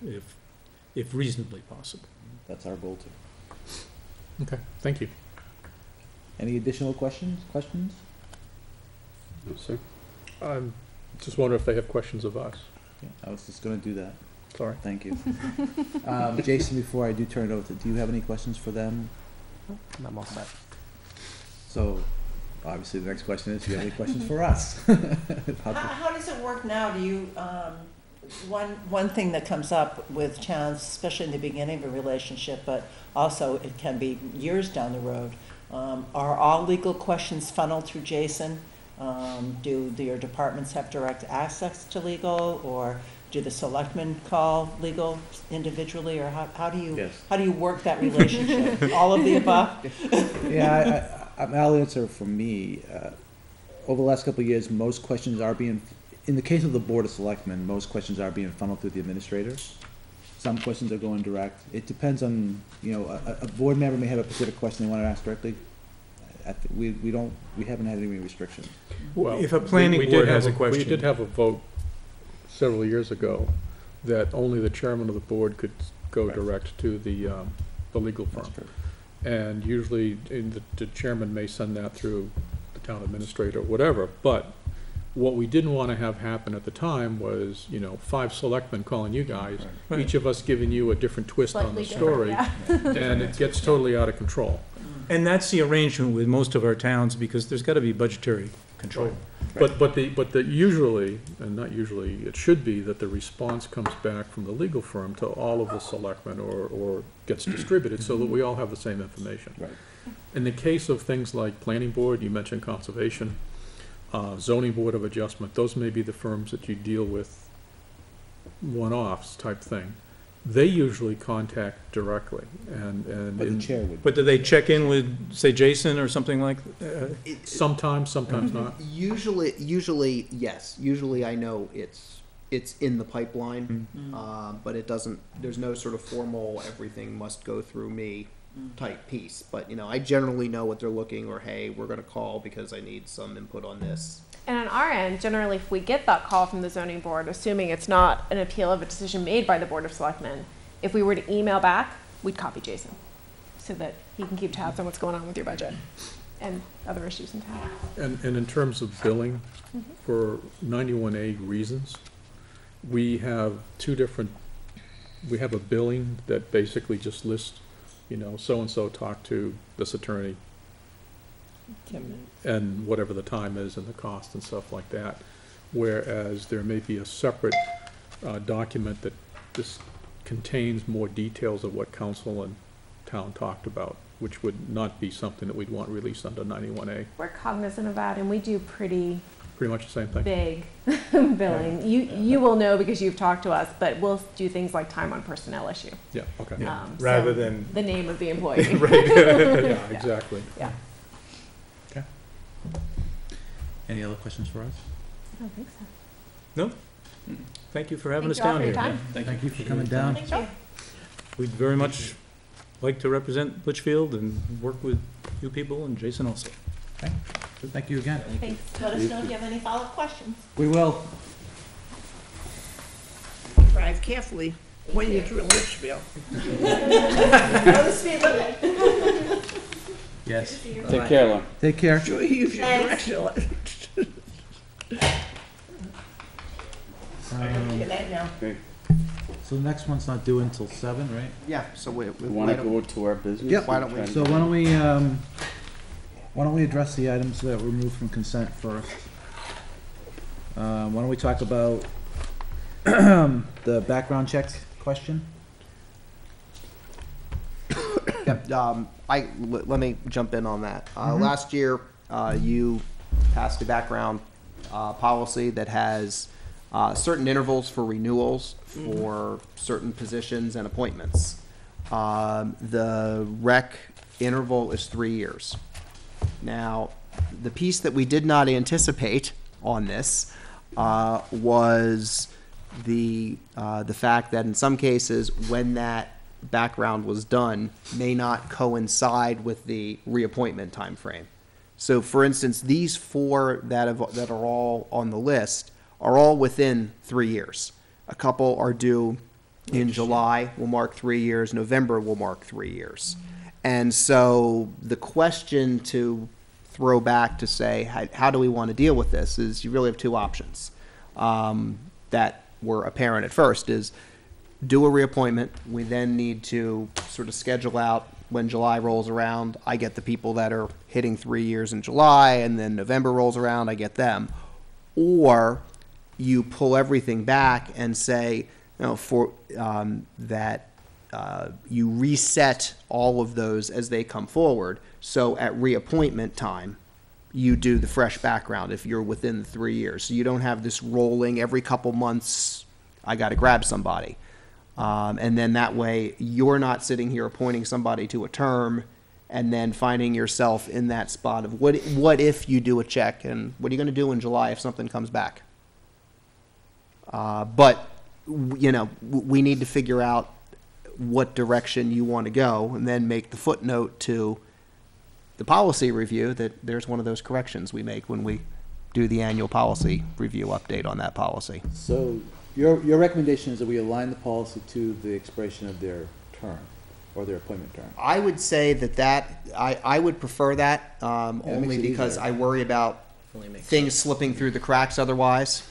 if reasonably possible. That's our goal too. Okay, thank you. Any additional questions? No, sir. Just wonder if they have questions of us. Yeah, I was just gonna do that. Sorry. Thank you. Jason, before I do turn it over, do you have any questions for them? I'm all set. So, obviously, the next question is, do you have any questions for us? How does it work now? Do you, one thing that comes up with towns, especially in the beginning of a relationship, but also it can be years down the road, are all legal questions funneled through Jason? Do your departments have direct access to legal, or do the selectmen call legal individually, or how do you, Yes. how do you work that relationship? All of the above? Yeah, I'll answer for me. Over the last couple of years, most questions are being, in the case of the Board of Selectmen, most questions are being funneled through the administrators. Some questions are going direct. It depends on, a board member may have a specific question they want to ask directly. We haven't had any restrictions. Well, If a planning we did board have has a We question. did have a vote several years ago that only the chairman of the board could go Right. direct to the legal firm. That's true. And usually, the chairman may send that through the town administrator, whatever, but what we didn't want to have happen at the time was, 5 selectmen calling you guys, Right. each of us giving you a different twist on the Slightly story, different, yeah. and it gets totally out of control. And that's the arrangement with most of our towns, because there's gotta be budgetary control. But usually, and not usually, it should be that the response comes back from the legal firm to all of the selectmen or gets distributed so that we all have the same information. Right. In the case of things like planning board, you mentioned conservation, zoning board of adjustment, those may be the firms that you deal with one-offs type thing. They usually contact directly and But the chair would. But do they check in with, say, Jason or something like, sometimes not. Usually, yes. Usually I know it's in the pipeline, but it doesn't, there's no sort of formal, everything must go through me type piece. But, I generally know what they're looking, or hey, we're gonna call because I need some input on this. And on our end, generally, if we get that call from the zoning board, assuming it's not an appeal of a decision made by the Board of Selectmen, if we were to email back, we'd copy Jason so that he can keep tabs on what's going on with your budget and other issues in town. And in terms of billing, for 91A reasons, we have we have a billing that basically just lists, so-and-so talked to this attorney, and whatever the time is and the cost and stuff like that. Whereas there may be a separate document that just contains more details of what council and town talked about, which would not be something that we'd want released under 91A. We're cognizant of that, and we do pretty Pretty much the same thing. big billing. You will know because you've talked to us, but we'll do things like time on personnel issue. Yeah, okay. yeah, So rather than, the name of the employee. Yeah, exactly. Yeah. Any other questions for us? I don't think so. no? Thank you for having us Thank you all down for your here. time. Thank you for coming down. Thank you. We'd very much like to represent Litchfield and work with you people and Jason also. Thank you again. Thanks. Let us know if you have any follow-up questions. We will. Drive carefully when you're through Litchfield. Yes. Take care, Laura. Take care. Sure, use your Thanks. direction. Good night now. So the next one's not due until 7, right? Yeah, so we We wanna go to our business? Yep, why don't we- Try to- So why don't we, Why don't we address the items that were removed from consent first? Why don't we talk about the background checks question? Yep, let me jump in on that. Last year, you passed a background policy that has certain intervals for renewals for certain positions and appointments. The rec interval is 3 years. Now, the piece that we did not anticipate on this was the fact that in some cases, when that background was done, may not coincide with the reappointment time frame. So, for instance, these four that are all on the list are all within 3 years. A couple are due in July, will mark 3 years. November will mark 3 years. And so the question to throw back to say, how do we want to deal with this, is you really have two options that were apparent at first, is do a reappointment. We then need to sort of schedule out when July rolls around. I get the people that are hitting 3 years in July, and then November rolls around, I get them. Or you pull everything back and say, you reset all of those as they come forward. So at reappointment time, you do the fresh background if you're within the 3 years. So you don't have this rolling every couple months, I got to grab somebody. And then that way, you're not sitting here appointing somebody to a term and then finding yourself in that spot of what if you do a check, and what are you going to do in July if something comes back? But we need to figure out what direction you want to go, and then make the footnote to the policy review that there's one of those corrections we make when we do the annual policy review update on that policy. So your recommendation is that we align the policy to the expiration of their term or their appointment term? I would say I would prefer that, only because I worry about things slipping through the cracks otherwise.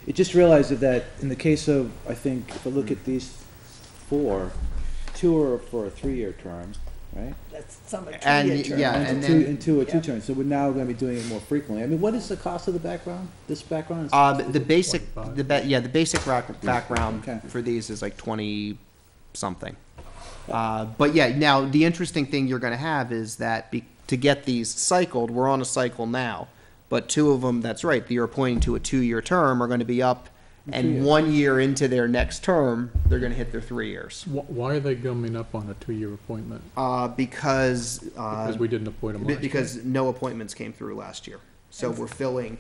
It just realized that in the case of, I think, if I look at these four, 2 are for a 3-year term, right? That's some And, two-year term. yeah, And two are 2 terms, so we're now gonna be doing it more frequently. I mean, what is the cost of the background, this background? The basic background Okay. for these is like 20 something. But yeah, now the interesting thing you're going to have is that to get these cycled, we're on a cycle now, but 2 of them, that's right, you're appointing to a 2-year term, are going to be up, and 1 year into their next term, they're going to hit their 3 years. Why are they coming up on a 2-year appointment? Because We didn't appoint them last year? because no appointments came through last year, so we're filling.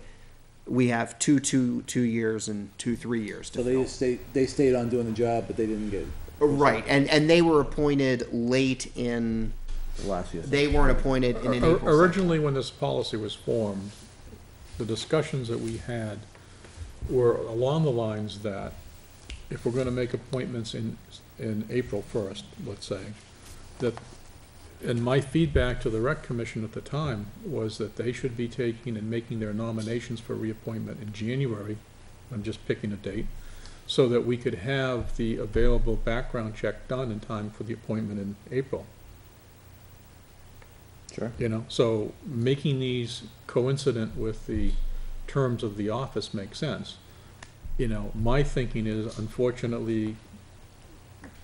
We have 2 years and 2 3 years to So fill. they stayed on doing the job, but they didn't get Right, and they were appointed late in. the last year. They weren't appointed in an April cycle. Originally, when this policy was formed, the discussions that we had were along the lines that if we're gonna make appointments in April 1st, let's say, that, and my feedback to the rec commission at the time was that they should be taking and making their nominations for reappointment in January, I'm just picking a date, so that we could have the available background check done in time for the appointment in April. Sure. So making these coincident with the terms of the office makes sense. My thinking is, unfortunately,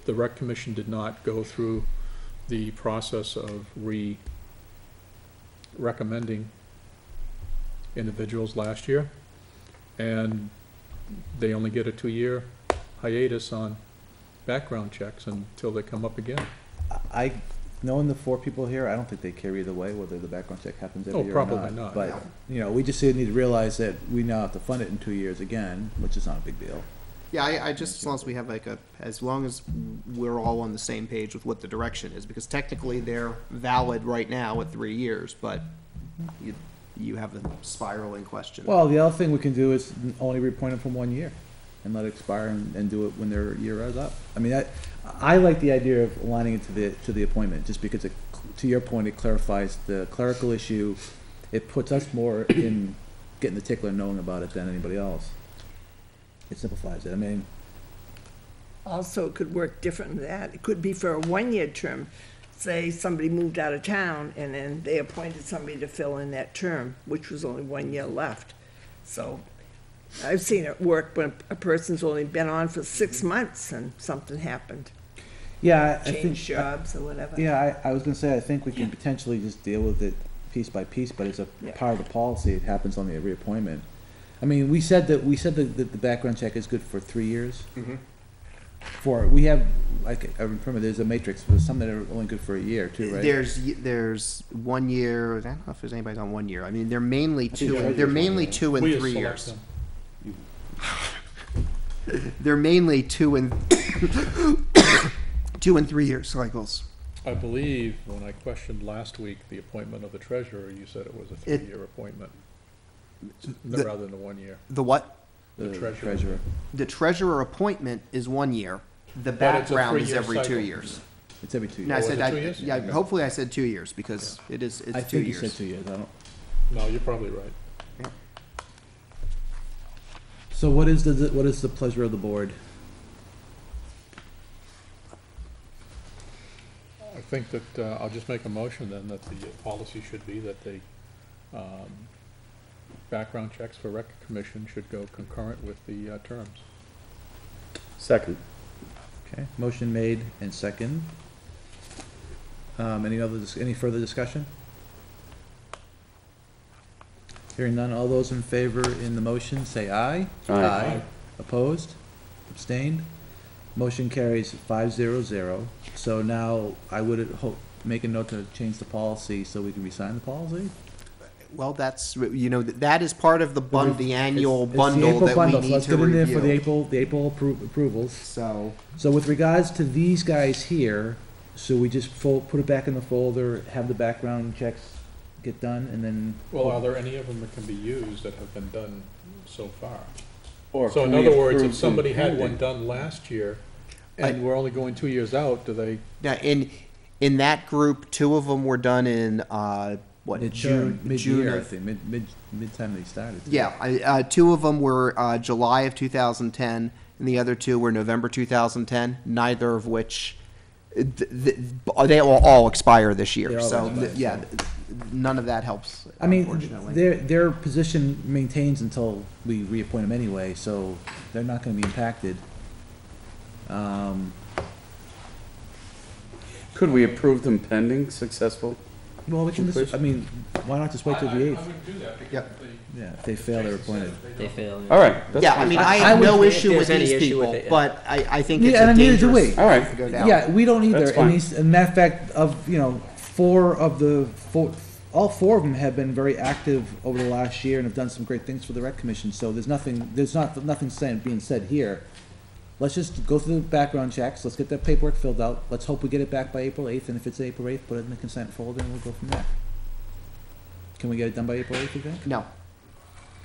the rec commission did not go through the process of recommending individuals last year, and they only get a 2-year hiatus on background checks until they come up again. Knowing the 4 people here, I don't think they care either way whether the background check happens every year or not. Probably not. But, we just need to realize that we now have to fund it in 2 years again, which is not a big deal. Yeah, I just, as long as we have as long as we're all on the same page with what the direction is, because technically they're valid right now at 3 years, but you have a spiraling question. Well, the other thing we can do is only reappoint them for 1 year and let it expire and do it when their year is up. I mean, I like the idea of aligning it to the appointment, just because to your point, it clarifies the clerical issue. It puts us more in getting the tickler and knowing about it than anybody else. It simplifies it. I mean, Also, it could work different than that. It could be for a 1-year term. say somebody moved out of town and then they appointed somebody to fill in that term, which was only 1 year left. So I've seen it work when a person's only been on for 6 months and something happened, Yeah, I think, changed jobs or whatever. yeah, I was gonna say, I think we can potentially just deal with it piece by piece, but it's a Yeah. part of the policy, it happens on the reappointment. I mean, we said that the background check is good for 3 years. We have, like, I remember there's a matrix, there's some that are only good for a year too, right? There's 1 year. I don't know if there's anybody on 1 year. I mean, they're mainly think two. treasurer's They're 1 mainly year. 2 and We as 3 years. Selectmen. They're mainly 2 and 2 and 3 year cycles. I believe when I questioned last week the appointment of the treasurer, you said it was a 3-year appointment, The- rather than a 1 year. The what? The treasurer. The treasurer appointment is 1 year. The But it's a background is 3-year every 2 cycle. years. It's every 2 No, I years. Oh, said is it 2 years? yeah. Okay. Hopefully, I said 2 years because it's I 2 think you years. said 2 years, I don't. No, you're probably right. So what is the pleasure of the board? I think that, I'll just make a motion then that the policy should be that the background checks for rec commission should go concurrent with the terms. Second. Okay, motion made and second. Any further discussion? Hearing none, all those in favor in the motion, say aye. Aye. Opposed? Abstained? Motion carries 500. So now I would make a note to change the policy so we can re-sign the policy? Well, that's that is part of the annual It's the bundle April that bundle, we so need let's to get in there for the review. April approvals. So So with regards to these guys here, so we just put it back in the folder, have the background checks get done, and then. Well, are there any of them that can be used that have been done so far? Or So in can we other words, approve if somebody them had one pending? done last year and we're only going 2 years out, do they, now in that group, 2 of them were done in June. Mid-year, I of- think, mid-time they started. Yeah, 2 of them were July of 2010, and the other 2 were November 2010. Neither of which they will all expire this year. They all So expire, yeah, none of that helps. I mean, unfortunately. their position maintains until we reappoint them anyway, so they're not gonna be impacted. Could we approve them pending successful? Well, we can just, I mean, why not just wait till the 8th? wouldn't do that because Yep. Yeah, if they fail, they're appointed. They fail. All right. that's Yeah, I fine. mean, I I have no would- issue if with there's any these issue with people, it, yeah. but I think it's Yeah, a and neither do dangerous we. All right. to go down. Yeah, we don't either, That's fine. and matter of fact, all 4 of them have been very active over the last year and have done some great things for the rec commission, so there's nothing being said here. Let's just go through the background checks, let's get that paperwork filled out, let's hope we get it back by April 8th, and if it's April 8th, put it in the consent folder and we'll go from there. Can we get it done by April 8th, you think? No.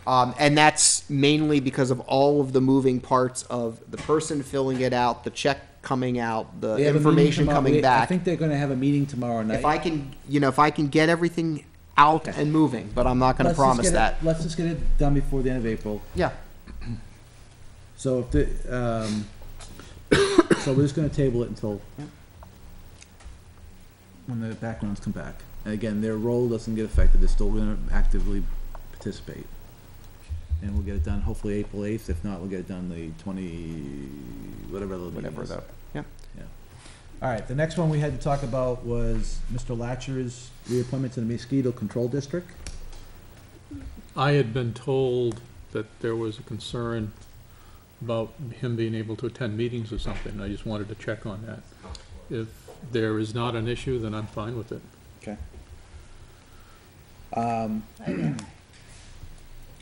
And that's mainly because of all of the moving parts of the person filling it out, the check coming out, the They have a meeting information tomorrow- coming I back. think they're gonna have a meeting tomorrow night. If I can get everything out Okay. and moving, but I'm not gonna Let's just promise get it- that. Let's just get it done before the end of April. Yeah. So if the, so we're just gonna table it until when the backgrounds come back. And again, their role doesn't get affected, they're still gonna actively participate. And we'll get it done hopefully April 8th, if not, we'll get it done the whatever the meeting is. Yeah. All right, the next one we had to talk about was Mr. Latcher's reappointment to the Mosquito Control District. I had been told that there was a concern about him being able to attend meetings or something. I just wanted to check on that. If there is not an issue, then I'm fine with it. Okay.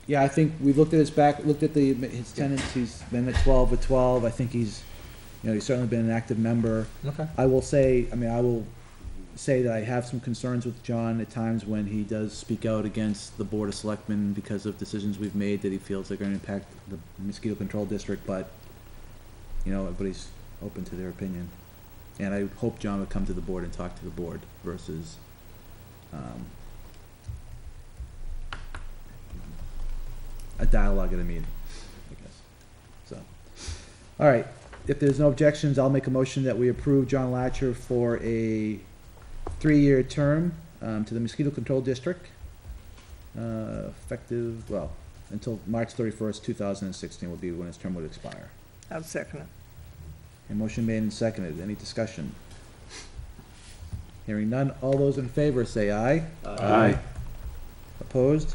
Yeah, I think we looked at his his tenants, he's been at 12 with 12, I think he's certainly been an active member. Okay. I will say that I have some concerns with John at times when he does speak out against the Board of Selectmen because of decisions we've made that he feels are gonna impact the mosquito control district, but, everybody's open to their opinion. And I hope John would come to the board and talk to the board versus, a dialogue at a meeting, I guess. So, all right, if there's no objections, I'll make a motion that we approve John Latcher for a 3-year term to the Mosquito Control District, effective, well, until March 31st, 2016 will be when his term would expire. I'll second it. A motion made and seconded. Any discussion? Hearing none. All those in favor say aye. Aye. Opposed?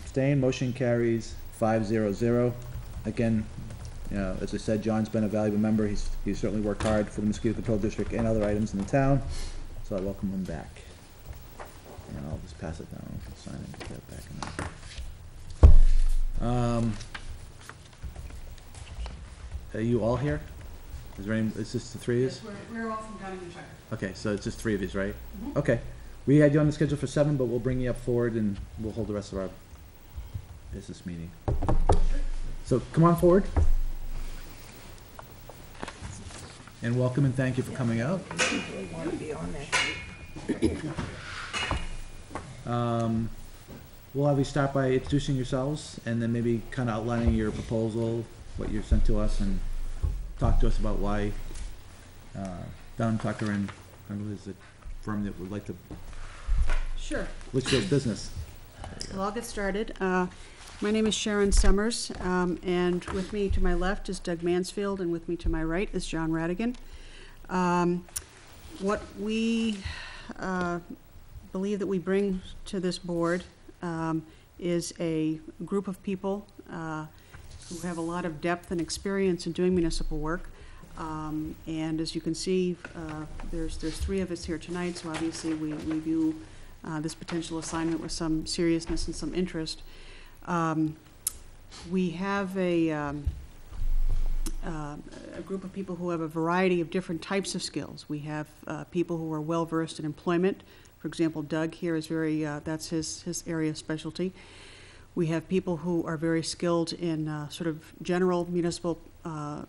Abstained? Motion carries 5-0-0. Again, as I said, John's been a valuable member. He's certainly worked hard for the Mosquito Control District and other items in the town, so I welcome him back. And I'll just pass it down. I'll sign it and get that back in there. Are you all here? Is there any, is this the three of you? We're all from Downingtown Shire. Okay, so it's just 3 of you, right? Okay. We had you on the schedule for 7, but we'll bring you up forward and we'll hold the rest of our business meeting. So come on forward. And welcome and thank you for coming out. Really want to be on there. We'll have you start by introducing yourselves and then maybe kind of outlining your proposal, what you sent to us, and talk to us about why Down Tucker and is a firm that would like to Sure. Litchfield's business. Well, I'll get started. My name is Sharon Summers, and with me to my left is Doug Mansfield, and with me to my right is John Radigan. What we believe that we bring to this board is a group of people who have a lot of depth and experience in doing municipal work. And as you can see, there's 3 of us here tonight, so obviously we view this potential assignment with some seriousness and some interest. We have a group of people who have a variety of different types of skills. We have people who are well-versed in employment. For example, Doug here is very, that's his area of specialty. We have people who are very skilled in sort of general municipal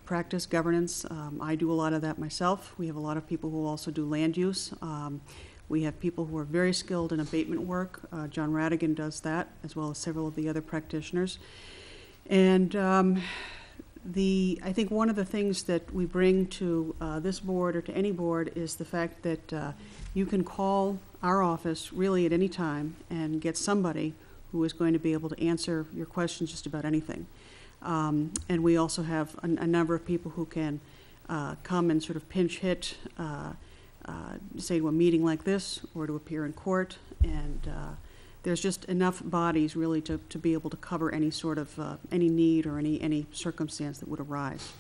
practice, governance. I do a lot of that myself. We have a lot of people who also do land use. We have people who are very skilled in abatement work. John Radigan does that, as well as several of the other practitioners. And I think one of the things that we bring to this board or to any board is the fact that you can call our office really at any time and get somebody who is going to be able to answer your questions just about anything. And we also have a number of people who can come and sort of pinch hit, say to a meeting like this or to appear in court, and there's just enough bodies really to be able to cover any sort of any need or any circumstance that would arise.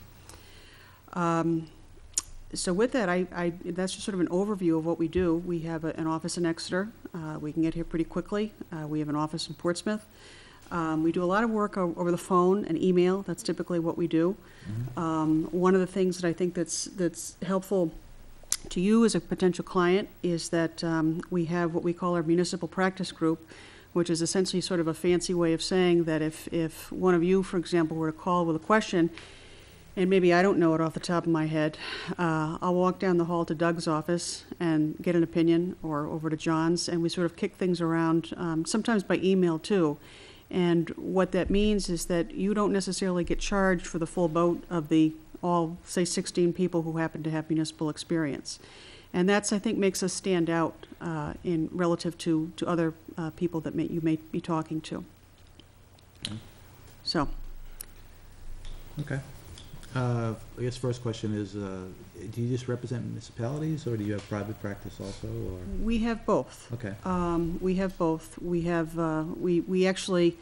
So with that, that's just sort of an overview of what we do. We have an office in Exeter. We can get here pretty quickly. We have an office in Portsmouth. We do a lot of work over the phone and email. That's typically what we do. One of the things that I think that's helpful to you as a potential client is that we have what we call our municipal practice group, which is essentially sort of a fancy way of saying that if one of you, for example, were to call with a question, and maybe I don't know it off the top of my head, I'll walk down the hall to Doug's office and get an opinion, or over to John's, and we sort of kick things around, sometimes by email too. And what that means is that you don't necessarily get charged for the full boat of the all, say, 16 people who happen to have municipal experience. And that's, I think, makes us stand out in relative to other people that you may be talking to. So. Okay. I guess first question is, do you just represent municipalities, or do you have private practice also, or? We have both. Okay. We have both. We have, we actually,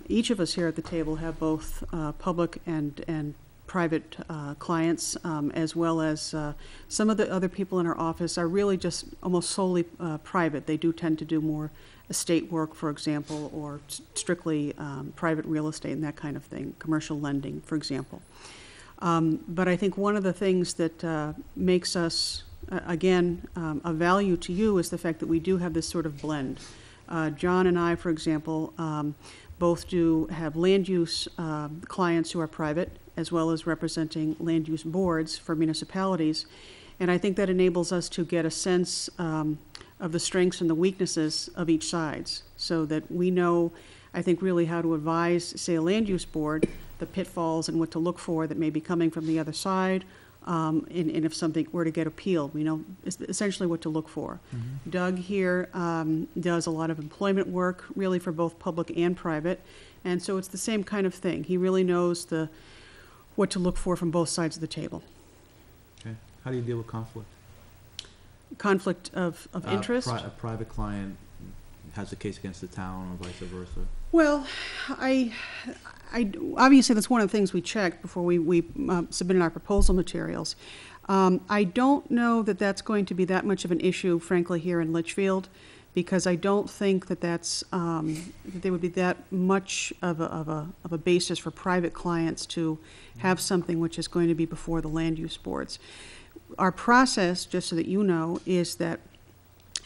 each of us here at the table have both public and private clients, as well as some of the other people in our office are really just almost solely private. They do tend to do more estate work, for example, or strictly private real estate and that kind of thing, commercial lending, for example. But I think one of the things that makes us, again, a value to you is the fact that we do have this sort of blend. John and I, for example, both do have land use clients who are private, as well as representing land use boards for municipalities. And I think that enables us to get a sense of the strengths and the weaknesses of each sides, so that we know, I think, really how to advise, say, a land use board, the pitfalls and what to look for that may be coming from the other side, and if something were to get appealed, we know essentially what to look for. Doug here does a lot of employment work, really for both public and private, and so it's the same kind of thing. He really knows what to look for from both sides of the table. Okay. How do you deal with conflict? Conflict of interest? A private client has a case against the town or vice versa? Well, I obviously, that's one of the things we checked before we submitted our proposal materials. I don't know that that's going to be that much of an issue, frankly, here in Litchfield, because I don't think that that there would be that much of a basis for private clients to have something which is going to be before the land use boards. Our process, just so that you know, is that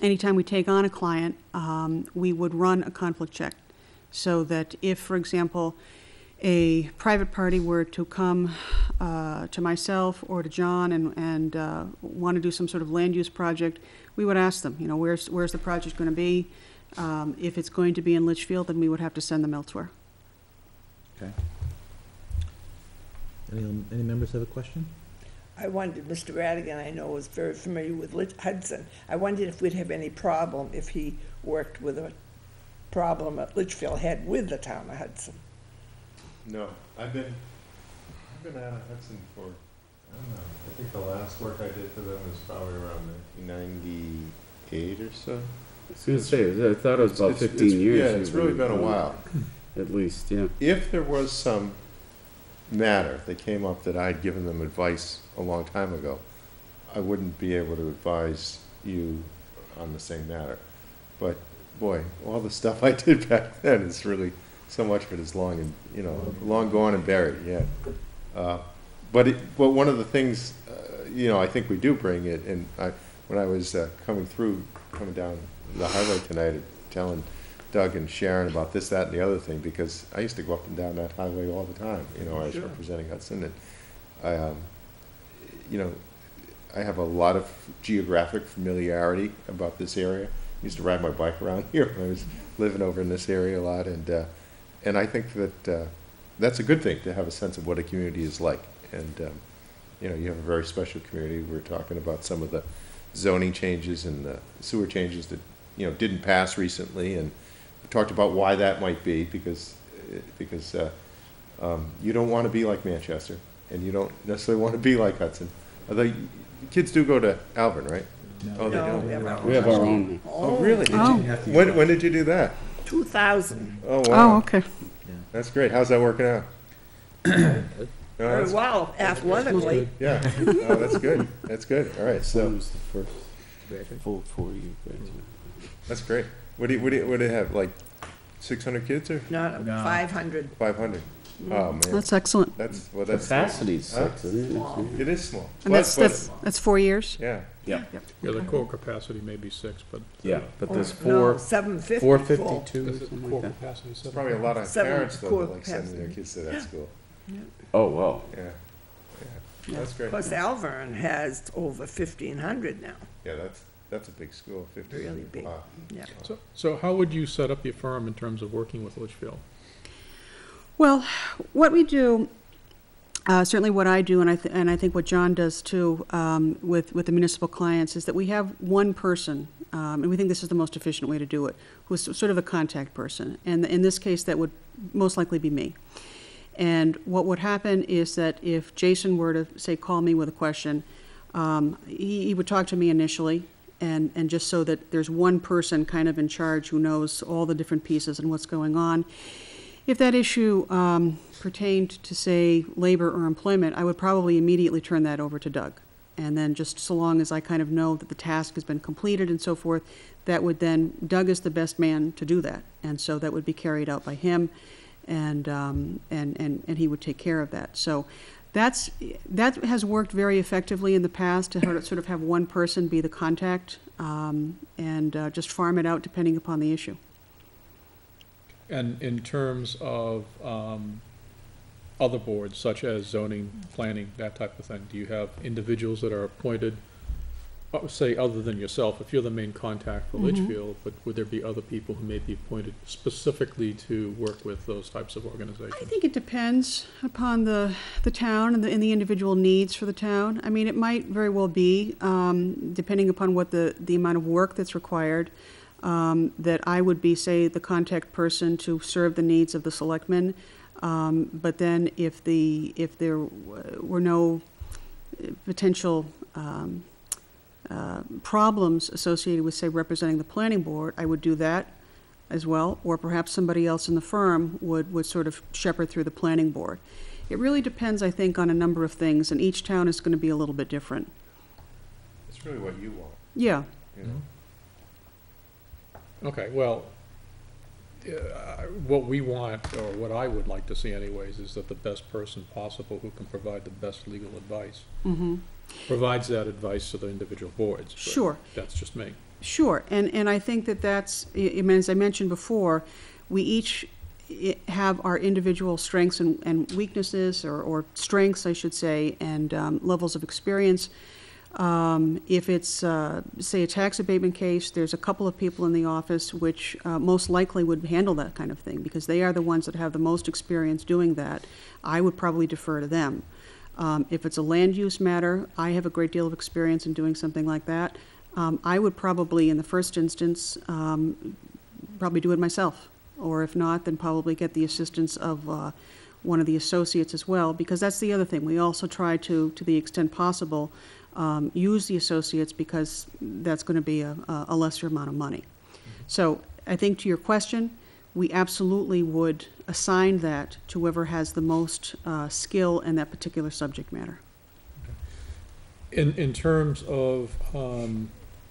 anytime we take on a client, we would run a conflict check, so that if, for example, a private party were to come to myself or to John and want to do some sort of land use project, we would ask them, where's the project going to be? If it's going to be in Litchfield, then we would have to send them elsewhere. Okay. Any members have a question? I wondered, Mr. Radigan, I know, is very familiar with Hudson. I wondered if we'd have any problem if he worked with a problem that Litchfield had with the town of Hudson. No, I've been out of Hudson for, I don't know, I think the last work I did for them was probably around 1998 or so. I was gonna say, I thought it was about 15 years. Yeah, it's really been a while. At least, yeah. If there was some matter that came up that I'd given them advice a long time ago, I wouldn't be able to advise you on the same matter. But boy, all the stuff I did back then is really, so much of it is long and, long gone and buried, yeah. But one of the things, I think we do bring it, and when I was coming down the highway tonight, telling Doug and Sharon about this, that, and the other thing, because I used to go up and down that highway all the time, I was representing Hudson, and I have a lot of geographic familiarity about this area. I used to ride my bike around here when I was living over in this area a lot, and I think that that's a good thing, to have a sense of what a community is like. And you have a very special community. We're talking about some of the zoning changes and the sewer changes that didn't pass recently, and we talked about why that might be, because you don't want to be like Manchester, and you don't necessarily want to be like Hudson. Although kids do go to Alvin, right? No. Oh, they don't. We have our own. Oh, really? Oh. When did you do that? 2000. Oh, wow. Oh, okay. That's great. How's that working out? Very well, athletically. Yeah. Oh, that's good. That's good. All right. So was the first full 4-year graduate. that's great. What do you have? Like 600 kids or Not 500. 500? Oh man. That's excellent. That's Capacity's 6, Huh? isn't it? It is small. And that's 4 years? Yeah. Yeah. Yeah, the core capacity may be 6, but. Yeah, but there's No, 4, 750 full. 452 or Is it something core like that. capacity There's 7? probably a lot of Seven parents though core that like sending their capacity. kids to that school. Oh, wow. Yeah. Yeah. That's great. Of course, Alvern has over 1,500 now, Yeah, that's a big school. 50. really big, Wow. yeah. So how would you set up your firm in terms of working with Litchfield? Well, what we do, certainly what I do, and I think what John does too, with the municipal clients, is that we have one person, and we think this is the most efficient way to do it, who's sort of a contact person. And in this case, that would most likely be me. And what would happen is that if Jason were to, say, call me with a question, he would talk to me initially, and just so that there's one person kind of in charge who knows all the different pieces and what's going on. If that issue pertained to, say, labor or employment, I would probably immediately turn that over to Doug. And then just so long as I kind of know that the task has been completed and so forth, that would then, Doug is the best man to do that. And so that would be carried out by him, and he would take care of that. So that has worked very effectively in the past, to sort of have one person be the contact, and just farm it out depending upon the issue. And in terms of other boards, such as zoning, planning, that type of thing, do you have individuals that are appointed say, other than yourself, if you're the main contact for Mhm. Litchfield, but would there be other people who may be appointed specifically to work with those types of I organizations? think it depends upon the town and the individual needs for the town. I mean, it might very well be, depending upon what the amount of work that's required, that I would be, say, the contact person to serve the needs of the selectmen. But then if there were no potential problems associated with, say, representing the planning board, I would do that as well, or perhaps somebody else in the firm would sort of shepherd through the planning board. It really depends, I think, on a number of things, and each town is going to be a little bit different. It's really what you want, Yeah, you know? Okay, well, what we want, or what I would like to see anyways, is that the best person possible who can provide the best legal advice provides that advice to the individual boards. but Sure. That's just me. sure, and I think that's, I mean, as I mentioned before, we each have our individual strengths and weaknesses, or strengths, I should say, and levels of experience. If it's, say, a tax abatement case, there's a couple of people in the office which most likely would handle that kind of thing, because they are the ones that have the most experience doing that. I would probably defer to them. If it's a land use matter, I have a great deal of experience in doing something like that. I would probably, in the first instance, probably do it myself. Or if not, then probably get the assistance of one of the associates as well, because that's the other thing. We also try to the extent possible, use the associates, because that's going to be a lesser amount of money. So I think, to your question, we absolutely would assign that to whoever has the most skill in that particular subject matter. In terms of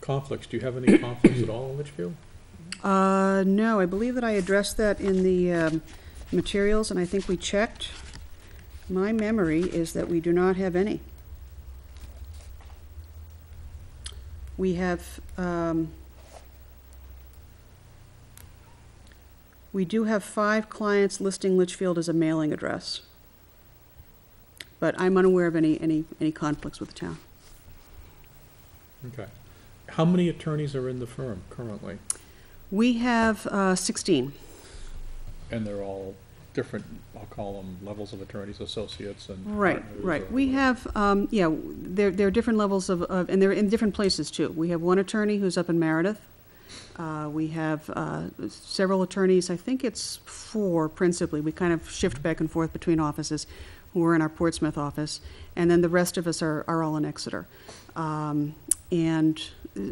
conflicts, do you have any conflicts at all in Litchfield? No, I believe that I addressed that in the materials, and I think we checked. My memory is that we do not have any. We have, we do have 5 clients listing Litchfield as a mailing address. But I'm unaware of any conflicts with the town. Okay. How many attorneys are in the firm currently? We have 16. And they're all different, I'll call them levels of attorneys, associates, and Right, partners, right. or We whatever. have, yeah, there are different levels of, and they're in different places too. We have one attorney who's up in Meredith. We have several attorneys, I think it's 4 principally. We kind of shift back and forth between offices, who are in our Portsmouth office. And then the rest of us are all in Exeter. And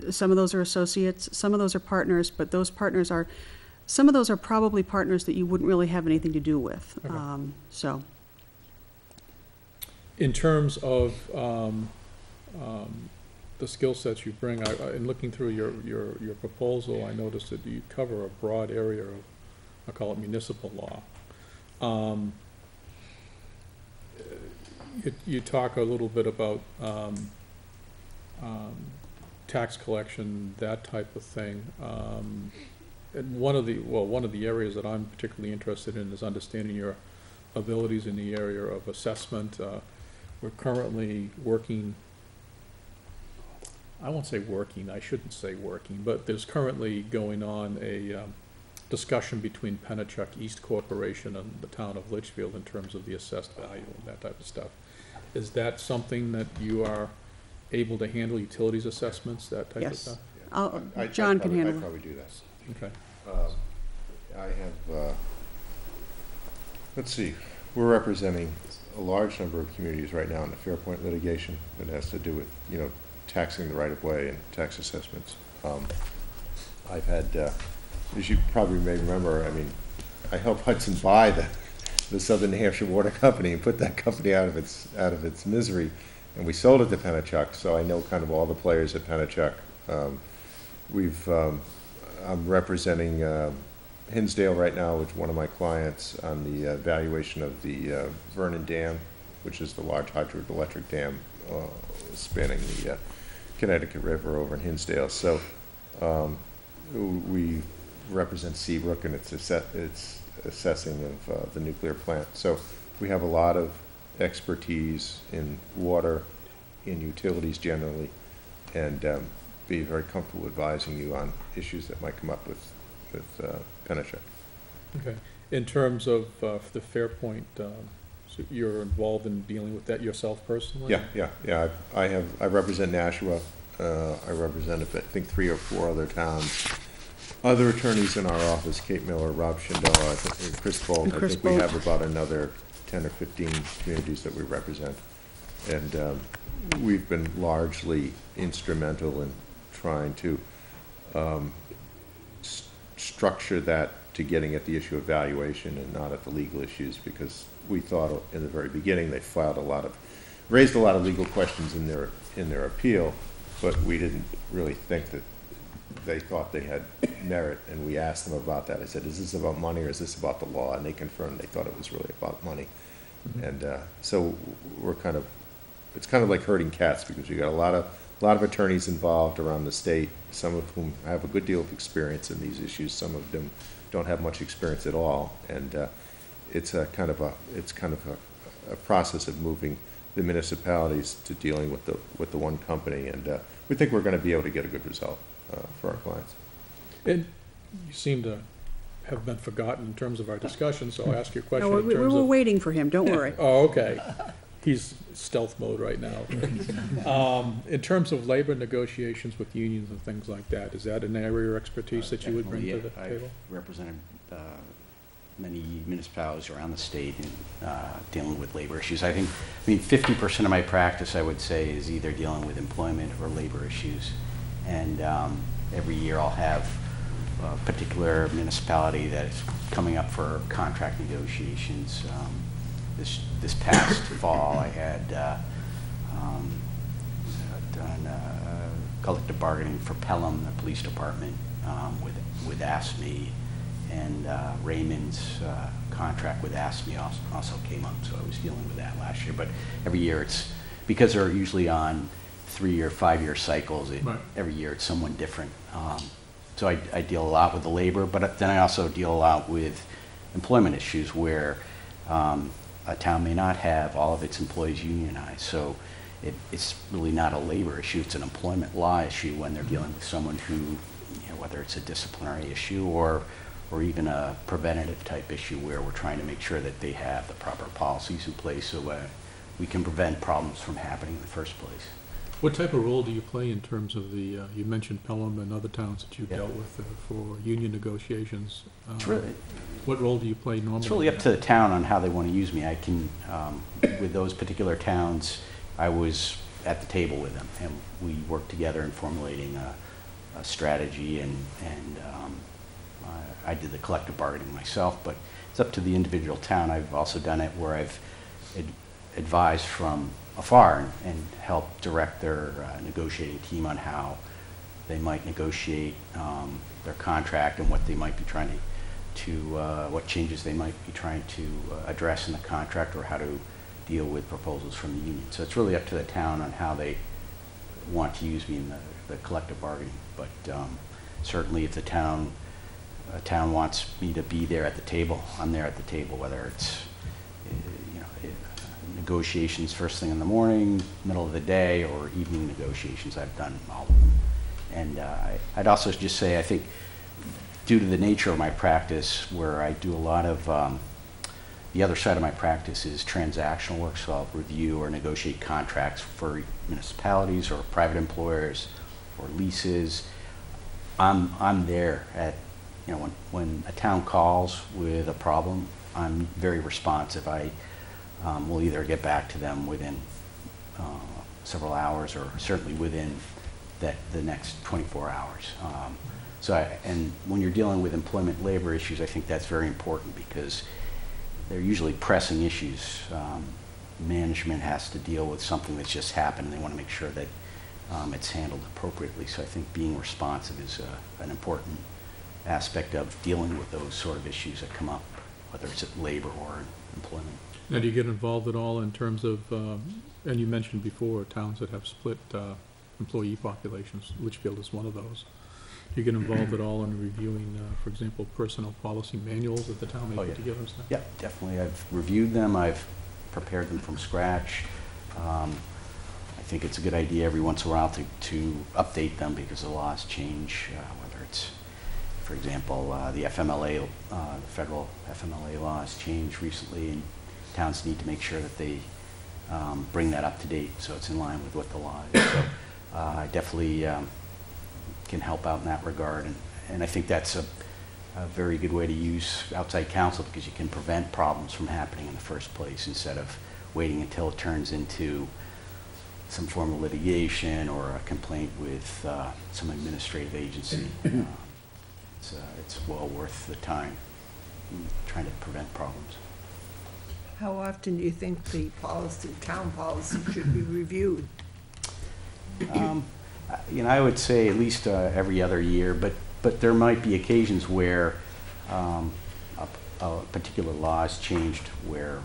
some of those are associates, some of those are partners, but those partners are, some of those are probably partners that you wouldn't really have anything to do with. Okay. So. In terms of the skill sets you bring, in looking through your proposal, I noticed that you cover a broad area of, I call it municipal law. You talk a little bit about tax collection, that type of thing. And one of the areas that I'm particularly interested in is understanding your abilities in the area of assessment. We're currently working, I won't say working, I shouldn't say working, but there's currently going on a discussion between Pennachuck East Corporation and the town of Litchfield in terms of the assessed value and that type of stuff. Is that something that you are able to handle, utilities assessments, that type of Yes. stuff? John can handle I'd it. probably do that. Okay. I have, let's see, we're representing a large number of communities right now in the Fairpoint litigation that has to do with, you know, taxing the right-of-way and tax assessments. I've had, as you probably may remember, I mean, I helped Hudson buy the Southern New Hampshire Water Company and put that company out of its misery, and we sold it to Pennachuck, so I know kind of all the players at Pennachuck. I'm representing Hinsdale right now, which is one of my clients, on the evaluation of the Vernon Dam, which is the large hydroelectric dam spanning the Connecticut River over in Hinsdale. So we represent Seabrook and its assessing of the nuclear plant. So we have a lot of expertise in water, in utilities generally, and be very comfortable advising you on issues that might come up with Penachuk. Okay. In terms of the Fairpoint, so you're involved in dealing with that yourself personally? Yeah. I represent Nashua. I represent, I think, 3 or 4 other towns. Other attorneys in our office, Kate Miller, Rob Schindel, I think, and Chris Bolt. I think we have about another 10 or 15 communities that we represent. And we've been largely instrumental in trying to structure that to getting at the issue of valuation and not at the legal issues, because we thought in the very beginning they raised a lot of legal questions in their appeal, but we didn't really think that they thought they had merit, and we asked them about that. I said, is this about money or is this about the law? And they confirmed they thought it was really about money. And so it's kind of like herding cats, because you got a lot of attorneys involved around the state, some of whom have a good deal of experience in these issues. Some of them don't have much experience at all, and it's kind of a process of moving the municipalities to dealing with the one company, and we think we're going to be able to get a good result for our clients. And you seem to have been forgotten in terms of our discussion, so I'll ask you a question No, in we terms were of... waiting for him, don't worry. Oh, okay. He's stealth mode right now. In terms of labor negotiations with unions and things like that, is that an area of expertise that you would bring to the table? I've represented many municipalities around the state in dealing with labor issues. I mean, 50% of my practice, I would say, is either dealing with employment or labor issues. And every year I'll have a particular municipality that is coming up for contract negotiations. This past fall, I had done collective bargaining for Pelham, the police department, with ASME, and Raymond's contract with ASME also came up, so I was dealing with that last year. But every year it's, because they're usually on 3 or 5 year cycles, Right. Every year it's someone different. So I deal a lot with the labor, but then I also deal a lot with employment issues where a town may not have all of its employees unionized. So it's really not a labor issue, it's an employment law issue when they're dealing with someone who, whether it's a disciplinary issue or even a preventative type issue where we're trying to make sure that they have the proper policies in place so we can prevent problems from happening in the first place. What type of role do you play in terms of the, you mentioned Pelham and other towns that you've Yeah. dealt with for union negotiations. It's really, What role do you play normally? It's really up to the town on how they want to use me. I can, with those particular towns, I was at the table with them, and we worked together in formulating a strategy, and I did the collective bargaining myself, but it's up to the individual town. I've also done it where I've advised from afar and helped direct their negotiating team on how they might negotiate their contract and what they might be trying to what changes they might be trying to address in the contract, or how to deal with proposals from the union. So it's really up to the town on how they want to use me in the collective bargaining. But certainly if a town wants me to be there at the table, I'm there at the table, whether it's negotiations first thing in the morning, middle of the day, or evening negotiations. I've done all of them. And I'd also just say, I think due to the nature of my practice, where I do a lot of, the other side of my practice is transactional work, so I'll review or negotiate contracts for municipalities or private employers or leases. I'm there at, when a town calls with a problem, I'm very responsive. I will either get back to them within several hours, or certainly within the next 24 hours. And when you're dealing with employment labor issues, I think that's very important, because they're usually pressing issues. Management has to deal with something that's just happened, and they want to make sure that it's handled appropriately. So I think being responsive is an important aspect of dealing with those sort of issues that come up, whether it's labor or employment. Now, do you get involved at all in terms of, and you mentioned before, towns that have split employee populations, Litchfield is one of those. Do you get involved at all in reviewing, for example, personnel policy manuals that the town may put together and stuff? Yeah, definitely. I've reviewed them. I've prepared them from scratch. I think it's a good idea every once in a while to update them because the laws change, whether it's, for example, the FMLA, the federal FMLA laws changed recently, and towns need to make sure that they bring that up to date so it's in line with what the law is. So I definitely can help out in that regard, and I think that's a very good way to use outside counsel because you can prevent problems from happening in the first place instead of waiting until it turns into some form of litigation or a complaint with some administrative agency. It's well worth the time trying to prevent problems. How often do you think the town policy should be reviewed? I would say at least every other year, but there might be occasions where a particular law is changed where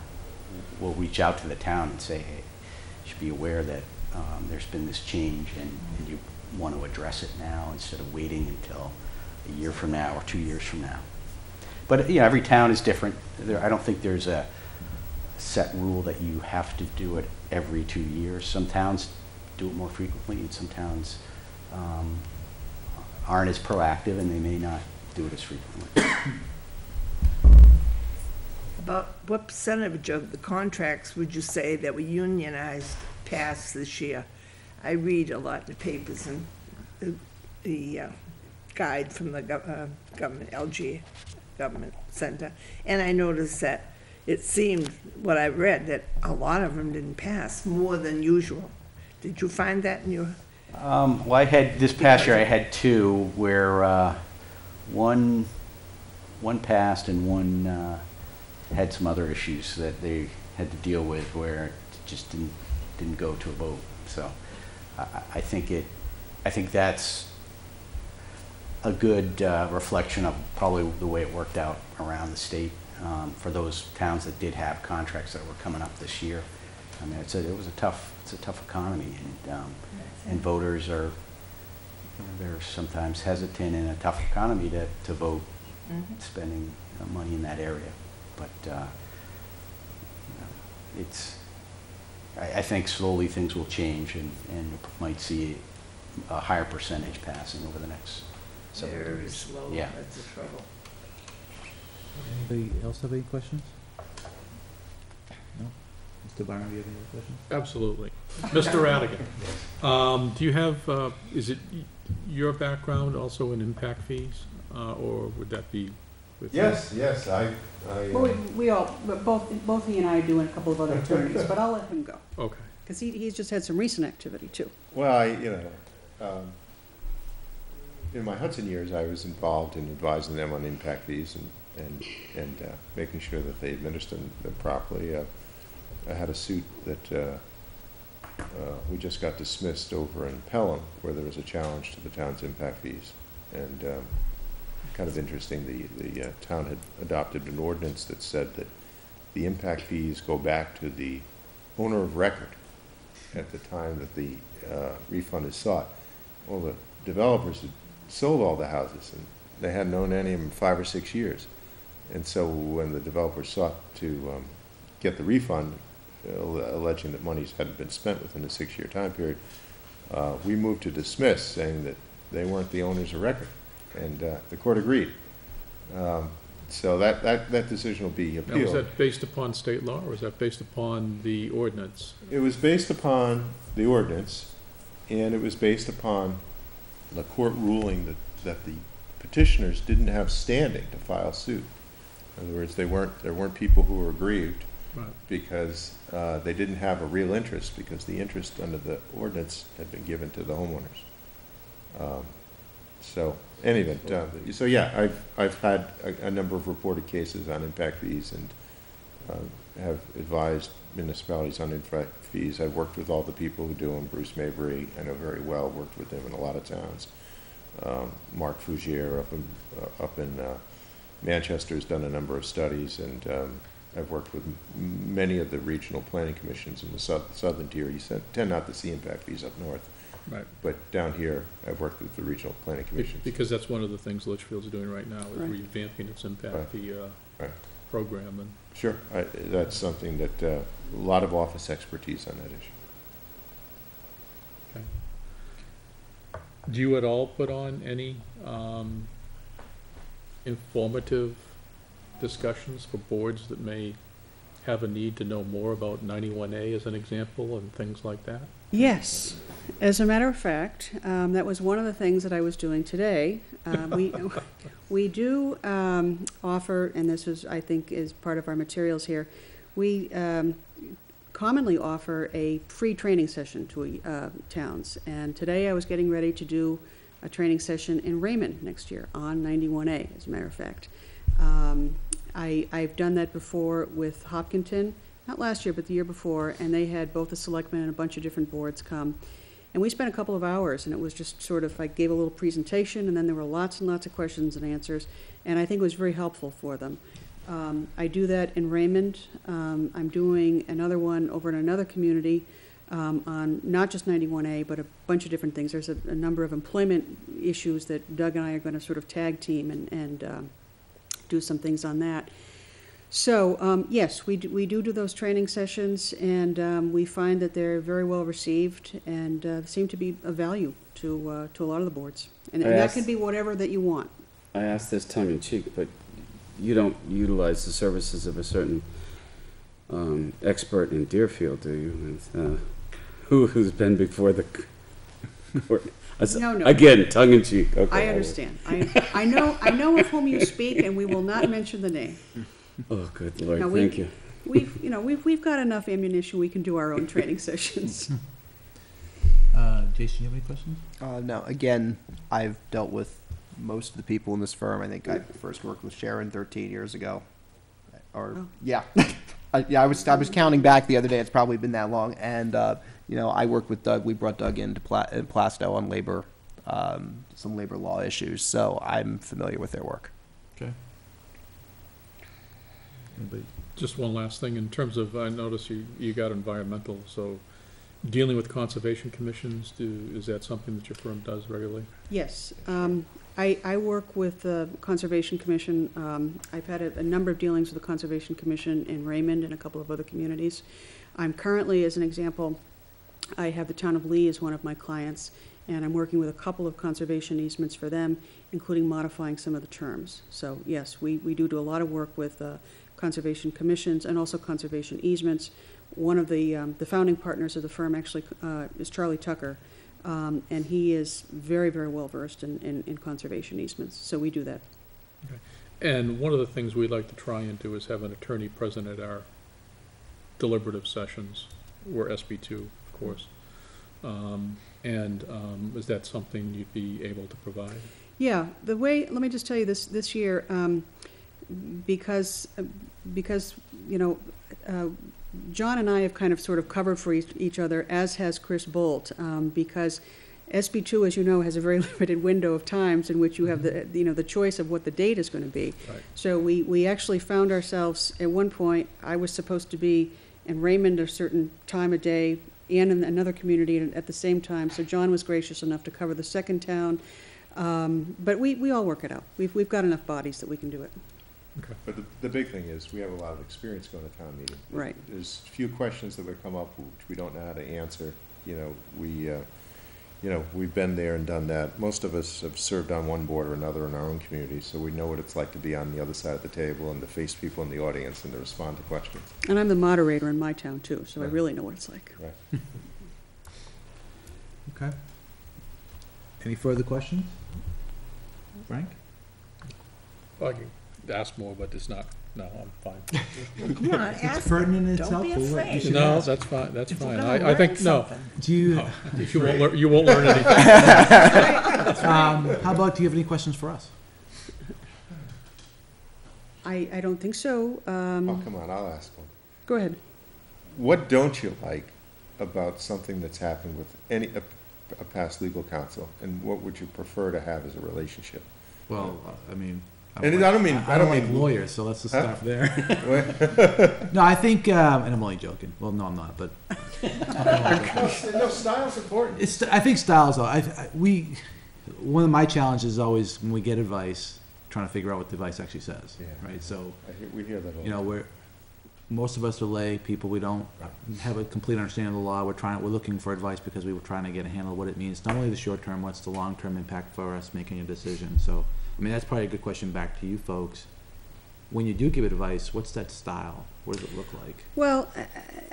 we'll reach out to the town and say, hey, you should be aware that there's been this change and you want to address it now instead of waiting until a year from now or 2 years from now. But every town is different. I don't think there's a set rule that you have to do it every 2 years. Some towns do it more frequently, and some towns aren't as proactive, and they may not do it as frequently. About what percentage of the contracts would you say that were unionized passed this year? I read a lot in the papers and the guide from the government, LG Government Center, and I noticed that it seemed, what I read, that a lot of them didn't pass, more than usual. Did you find that in your? Well, I had, this past year, I had two where one passed and one had some other issues that they had to deal with where it just didn't go to a vote. So I think that's a good reflection of probably the way it worked out around the state for those towns that did have contracts that were coming up this year. I mean, it's a tough economy, and voters are, they're sometimes hesitant in a tough economy to vote, spending money in that area. But I think slowly things will change, and might see a higher percentage passing over the next several Very years. slow, Yeah. that's the trouble. Anybody else have any questions? No? Mr. Byron, do you have any other questions? Absolutely. Mr. Radigan, do you have, is it your background also in impact fees, or would that be with? Yes, Well, we all, but both he and I do, and a couple of other attorneys, but I'll let him go, Okay. because he's just had some recent activity too. Well, in my Hudson years, I was involved in advising them on impact fees and making sure that they administer them properly. I had a suit that we just got dismissed over in Pelham, where there was a challenge to the town's impact fees. And kind of interesting, the town had adopted an ordinance that said that the impact fees go back to the owner of record at the time that the refund is sought. Well, the developers had sold all the houses, and they hadn't owned any of them in 5 or 6 years. And so when the developer sought to get the refund, alleging that monies hadn't been spent within a 6-year time period, we moved to dismiss, saying that they weren't the owners of record. And the court agreed. So that decision will be Now, appealed. was that based upon state law, or was that based upon the ordinance? It was based upon the ordinance, and it was based upon the court ruling that the petitioners didn't have standing to file suit. In other words, there weren't people who were aggrieved Right. because they didn't have a real interest, because the interest under the ordinance had been given to the homeowners. So, any event, so yeah, I've had a number of reported cases on impact fees, and have advised municipalities on impact fees. I've worked with all the people who do them. Bruce Mabry, I know very well, worked with him in a lot of towns. Mark Fougier up in Manchester has done a number of studies, and I've worked with many of the regional planning commissions in the southern tier. You tend not to see impact fees up north. Right. But down here, I've worked with the regional planning commissions. Because that's one of the things Litchfield's doing right now, is Right. revamping its impact Right. fee Right. program. And Sure, that's something that, a lot of office expertise on that issue. Do you at all put on any informative discussions for boards that may have a need to know more about 91A as an example and things like that? Yes. As a matter of fact, that was one of the things that I was doing today. We do offer, and this is, I think, is part of our materials here, we commonly offer a free training session to towns. And today I was getting ready to do a training session in Raymond next year on 91A, as a matter of fact. I've done that before with Hopkinton, not last year, but the year before, and they had both the selectmen and a bunch of different boards come. And we spent a couple of hours, and it was just sort of, I gave a little presentation, and then there were lots and lots of questions and answers, and I think it was very helpful for them. I do that in Raymond. I'm doing another one over in another community on not just 91A, but a bunch of different things. There's a number of employment issues that Doug and I are going to sort of tag team and do some things on that. So, yes, we do those training sessions, and we find that they're very well received and seem to be of value to a lot of the boards. And that can be whatever that you want. I ask this tongue in cheek, but you don't utilize the services of a certain expert in Deerfield, do you? Who's been before the court? No. Again, tongue in cheek. Okay. I understand. I know of whom you speak, and we will not mention the name. Oh, good Lord, No, thank you. We've got enough ammunition. We can do our own training sessions. Jason, you have any questions? No, again, I've dealt with most of the people in this firm. I think I first worked with Sharon 13 years ago. Or, yeah. I was counting back the other day. It's probably been that long. And, I worked with Doug. We brought Doug into Plastow on labor, some labor law issues. So I'm familiar with their work. Okay. Anybody? Just one last thing, in terms of, I noticed you got environmental, so dealing with conservation commissions, is that something that your firm does regularly? Yes. I work with the Conservation Commission. I've had a number of dealings with the Conservation Commission in Raymond and a couple of other communities. I'm currently, as an example, I have the town of Lee as one of my clients, and I'm working with a couple of conservation easements for them, including modifying some of the terms. So yes, we do a lot of work with conservation commissions and also conservation easements. One of the founding partners of the firm actually is Charlie Tucker, and he is very, very well versed in conservation easements. So we do that. Okay. And one of the things we'd like to try and do is have an attorney present at our deliberative sessions. We're SB2, of course. Is that something you'd be able to provide? Yeah, let me just tell you this year, because John and I have kind of sort of covered for each other, as has Chris Bolt, because SB2, as you know, has a very limited window of times in which you have the choice of what the date is going to be. Right. So we actually found ourselves at one point. I was supposed to be in Raymond a certain time of day and in another community at the same time. So John was gracious enough to cover the second town, but we all work it out. We've got enough bodies that we can do it. Okay. But the big thing is, we have a lot of experience going to town meeting. Right. There's few questions that would come up which we don't know how to answer. We've been there and done that. Most of us have served on one board or another in our own community, so we know what it's like to be on the other side of the table and to face people in the audience and to respond to questions. And I'm the moderator in my town too, so I really know what it's like. Right. Okay. Any further questions? Frank? I can ask more, but it's not, no, I'm fine. Come on, It's ask. pertinent in Don't be itself. Or what? You afraid. should No, ask. that's fine, that's If we're fine. gonna I think, learn no. something. Do you, You won't learn anything. how about, do you have any questions for us? I don't think so. Oh, come on, I'll ask one. Go ahead. What don't you like about something that's happened with a past legal counsel, and what would you prefer to have as a relationship? Well, I mean, And I don't mean- I don't like lawyers, so let's just Huh? start there. No, I think, and I'm only joking. Well, no, I'm not, but No, style's important. I think styles are. One of my challenges is always when we get advice, trying to figure out what the advice actually says. Yeah. Right. So We hear that all. you know, most of us are lay people. We don't have a complete understanding of the law. We're looking for advice because we were trying to get a handle of what it means, not only the short term, what's the long term impact for us making a decision. So, I mean, that's probably a good question back to you folks. When you do give advice, what's that style? What does it look like? Well,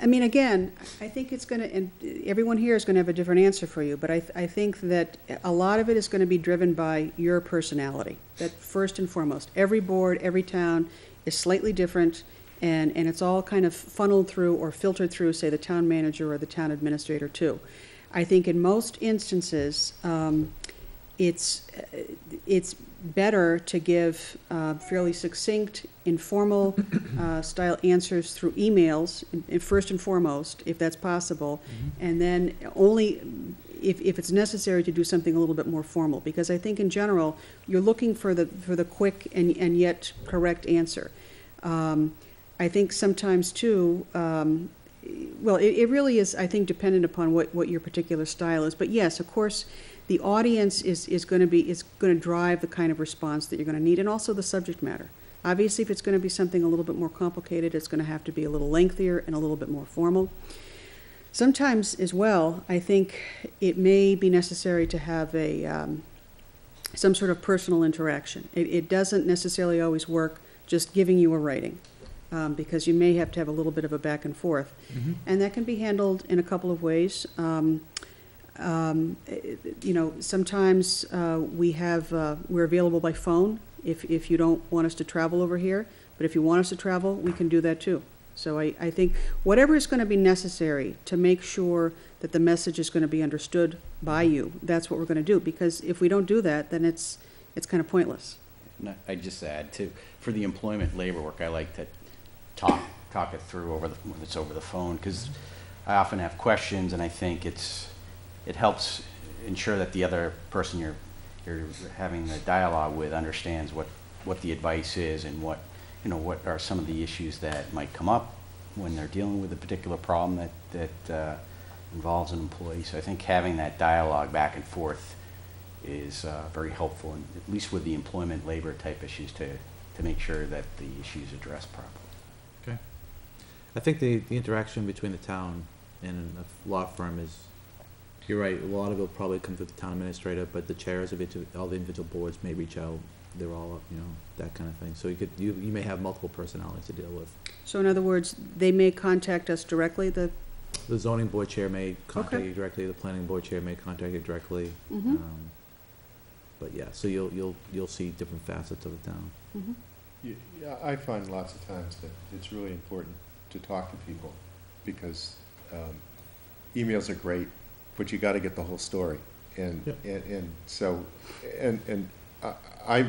I mean, again, I think it's going to, and everyone here is going to have a different answer for you, but I think that a lot of it is going to be driven by your personality. That first and foremost, every board, every town is slightly different, and it's all kind of funneled through or filtered through, say, the town manager or the town administrator too. I think in most instances, it's better to give fairly succinct, informal style answers through emails, first and foremost, if that's possible, and then only if it's necessary to do something a little bit more formal. Because I think in general, you're looking for the quick and yet correct answer. I think sometimes too, well, it really is, I think, dependent upon what your particular style is. But yes, of course, the audience is going to drive the kind of response that you're going to need, and also the subject matter. Obviously, if it's going to be something a little bit more complicated, it's going to have to be a little lengthier and a little bit more formal. Sometimes, as well, I think it may be necessary to have some sort of personal interaction. It doesn't necessarily always work just giving you a writing, because you may have to have a little bit of a back and forth. And that can be handled in a couple of ways. You know, sometimes we're available by phone if you don't want us to travel over here, but if you want us to travel, we can do that too. So I think whatever is going to be necessary to make sure that the message is going to be understood by you, that's what we're going to do, because if we don't do that, then it's kind of pointless. I just add too, for the employment labor work, I like to talk it through when it's over the phone, because I often have questions, and I think it helps ensure that the other person you're having the dialogue with understands what the advice is, and what are some of the issues that might come up when they're dealing with a particular problem that involves an employee. So I think having that dialogue back and forth is very helpful, and at least with the employment labor type issues, to make sure that the issues addressed properly. Okay. I think the interaction between the town and a law firm is, you're right, a lot of it will probably come through the town administrator, but the chairs of all the individual boards may reach out. They're all, that kind of thing. So you may have multiple personalities to deal with. So in other words, they may contact us directly, The zoning board chair may contact you directly, the planning board chair may contact you directly. But yeah, so you'll see different facets of the town. Yeah, I find lots of times that it's really important to talk to people, because emails are great, but you got to get the whole story. And so I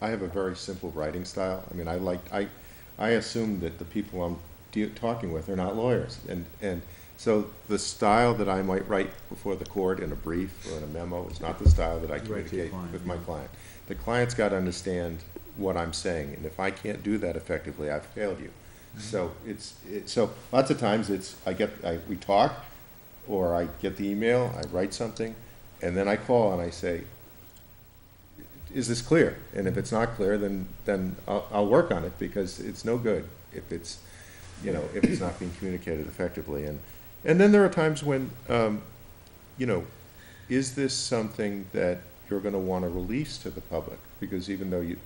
have a very simple writing style. I mean, I assume that the people I'm talking with are not lawyers, and so the style that I might write before the court in a brief or in a memo is not the style that I communicate with my client. The client's got to understand what I'm saying, and if I can't do that effectively, I've failed you. So so lots of times we talk, or I get the email, I write something, and then I call and I say, is this clear? And if it's not clear, then I'll work on it, because it's no good if it's not being communicated effectively. And then there are times when, is this something that you're going to want to release to the public? Because even though the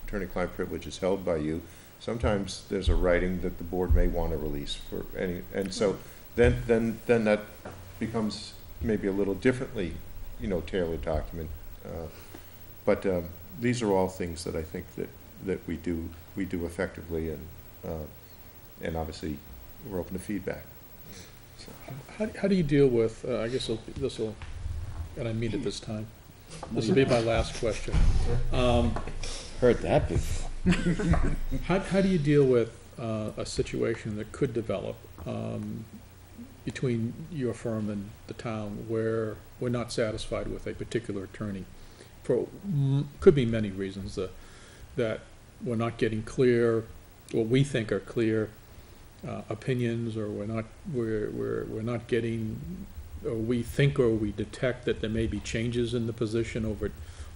attorney-client privilege is held by you, sometimes there's a writing that the board may want to release for any, and so then that becomes maybe a little differently, tailored document. But these are all things that I think that we do effectively, and obviously we're open to feedback. So. How do you deal with, I guess this will, and I mean it this time, this will be my last question. Heard that before. How do you deal with a situation that could develop between your firm and the town, where we're not satisfied with a particular attorney? Could be many reasons, that we're not getting clear, what we think are clear opinions, or we're not getting, or we think, or we detect that there may be changes in the position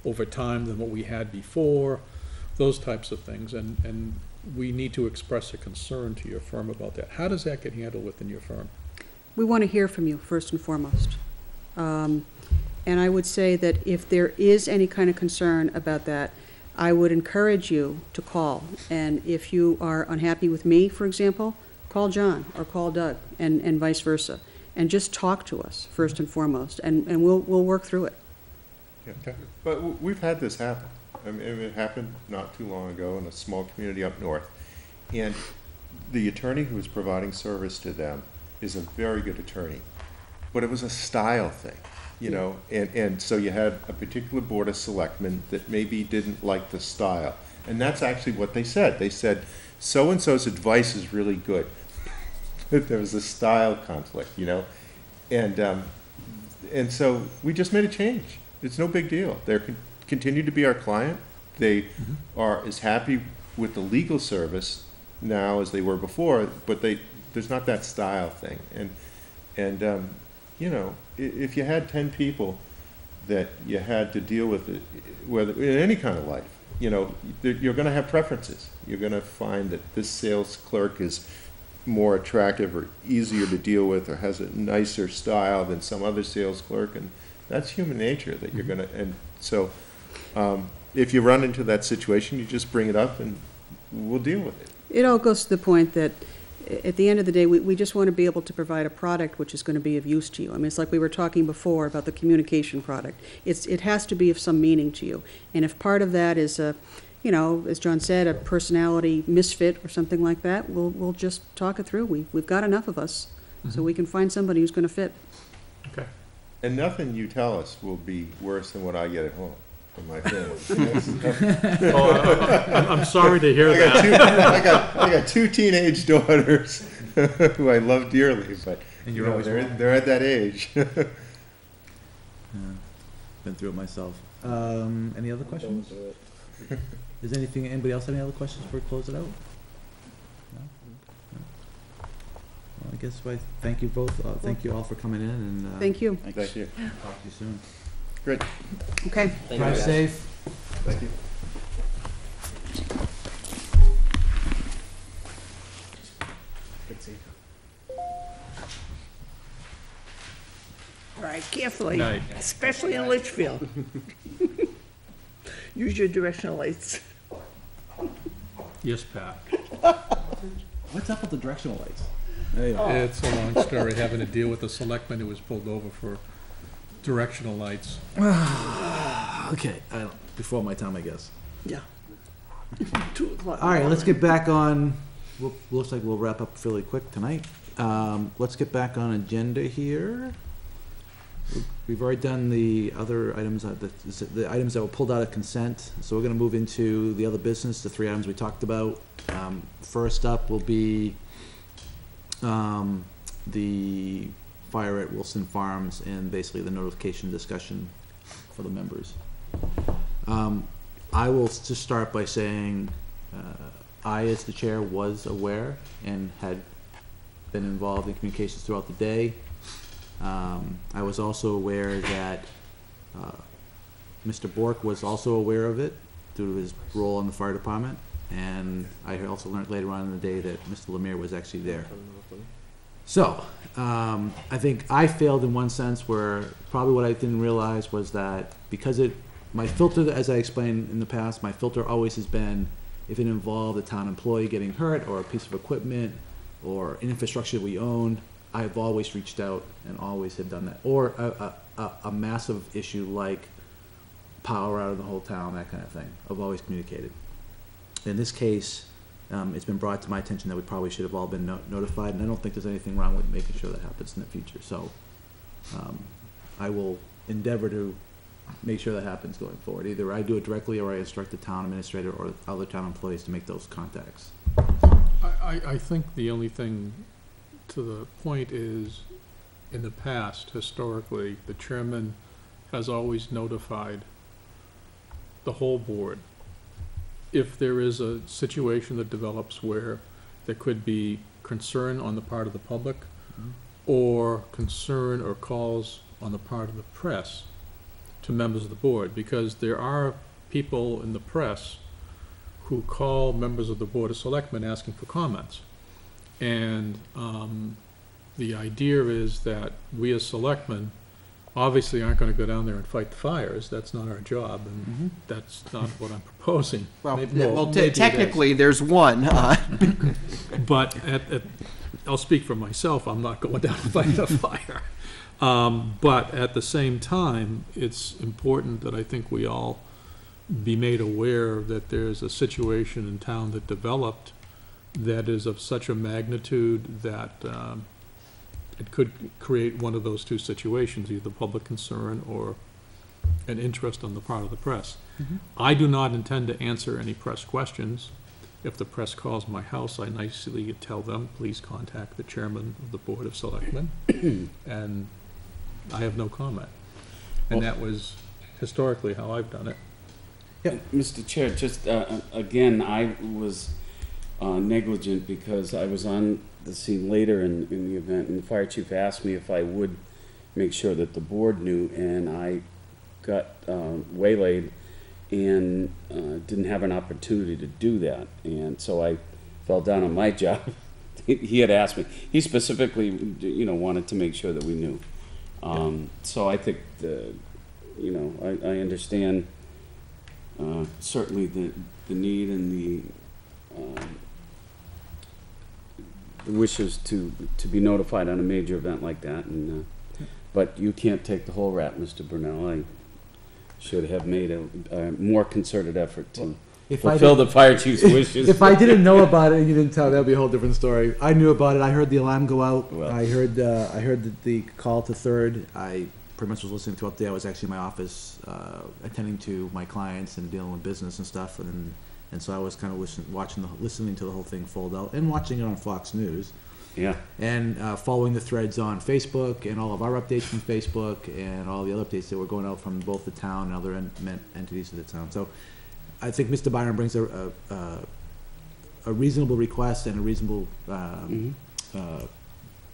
over time than what we had before, those types of things. And we need to express a concern to your firm about that. How does that get handled within your firm? We want to hear from you, first and foremost. And I would say that if there is any kind of concern about that, I would encourage you to call. And if you are unhappy with me, for example, call John or call Doug, and vice versa. And just talk to us, first and foremost, and we'll work through it. Yeah. But we've had this happen. I mean, it happened not too long ago in a small community up north. And the attorney who was providing service to them is a very good attorney. But it was a style thing, you know, and so you had a particular board of selectmen that maybe didn't like the style. And that's actually what they said. They said, so-and-so's advice is really good. There was a style conflict, you know? And so we just made a change. It's no big deal. They're continue to be our client. They are as happy with the legal service now as they were before, but there's not that style thing. And you know, if you had 10 people that you had to deal with, whether in any kind of life, you know, you're going to have preferences. You're going to find that this sales clerk is more attractive or easier to deal with or has a nicer style than some other sales clerk, and that's human nature that you're going to, and so if you run into that situation, you just bring it up and we'll deal with it. It all goes to the point that at the end of the day, we just want to be able to provide a product which is going to be of use to you. I mean, it's like we were talking before about the communication product. It has to be of some meaning to you. And if part of that is you know, as John said, a personality misfit or something like that, we'll just talk it through. We've got enough of us, so we can find somebody who's going to fit. Okay. And nothing you tell us will be worse than what I get at home from my family. I'm sorry to hear that. I got two teenage daughters who I love dearly, but And you you're know, always wrong. they're at that age. Been through it myself. Any other questions? Is anybody else have any other questions before we close it out? No? No? Well, I guess I thank you both, thank you all for coming in and. Thank you. Thank you. Talk to you soon. Great. Okay. Thank you, Drive guys. safe. Thank you. Ride carefully, Night. especially in Litchfield. Use your directional lights. Yes, Pat. What's up with the directional lights? It's a long story, having to deal with a selectman who was pulled over for directional lights. Okay, before my time, I guess. Yeah. 2 o'clock. All right, let's get back on, looks like we'll wrap up fairly quick tonight. Let's get back on agenda here. We've already done the other items, the items that were pulled out of consent, so we're gonna move into the other business, the 3 items we talked about. First up will be the fire at Wilson Farms and basically the notification discussion for the members. I will just start by saying, I, as the chair, was aware and had been involved in communications throughout the day. I was also aware that Mr. Bork was also aware of it due to his role in the fire department, and I also learned later on in the day that Mr. Lemire was actually there. So, I think I failed in one sense where probably what I didn't realize was that because my filter, as I explained in the past, my filter always has been if it involved a town employee getting hurt or a piece of equipment or infrastructure we own, I've always reached out and always have done that. Or a massive issue like power out of the whole town, that kind of thing. I've always communicated. In this case, it's been brought to my attention that we probably should have all been notified, and I don't think there's anything wrong with making sure that happens in the future. So I will endeavor to make sure that happens going forward. Either I do it directly or I instruct the town administrator or other town employees to make those contacts. I think the only thing to the point is, in the past, historically, the chairman has always notified the whole board if there is a situation that develops where there could be concern on the part of the public or concern or calls on the part of the press to members of the board, because there are people in the press who call members of the Board of Selectmen asking for comments. And the idea is that we as selectmen obviously aren't gonna go down there and fight the fires. That's not our job, and that's not what I'm proposing. Maybe- maybe it is. Technically, there's one. But I'll speak for myself, I'm not going down and fighting the fire. But at the same time, it's important that I think we all be made aware that there's a situation in town that developed that is of such a magnitude that it could create one of those two situations, either public concern or an interest on the part of the press. I do not intend to answer any press questions. If the press calls my house, I nicely tell them, please contact the chairman of the Board of Selectmen, and I have no comment. And that was historically how I've done it. Mr. Chair, just, again, I was negligent because I was on the scene later in the event, and the fire chief asked me if I would make sure that the board knew, and I got waylaid and didn't have an opportunity to do that, and so I fell down on my job. He had asked me, he specifically, wanted to make sure that we knew. So I think, I understand certainly the need and the wishes to be notified on a major event like that, and but you can't take the whole rap, Mr. Brunel. I should have made a more concerted effort to fulfill the fire chief's wishes. If I didn't know about it and you didn't tell, that'd be a whole different story. I knew about it. I heard the alarm go out. Well. I heard the call to third. I pretty much was listening throughout the day. I was actually in my office attending to my clients and dealing with business and stuff, and so I was kind of listening to the whole thing fold out and watching it on Fox News. Yeah. And following the threads on Facebook and all of our updates from Facebook and all the other updates that were going out from both the town and other entities of the town. So I think Mr. Byron brings a reasonable request and a reasonable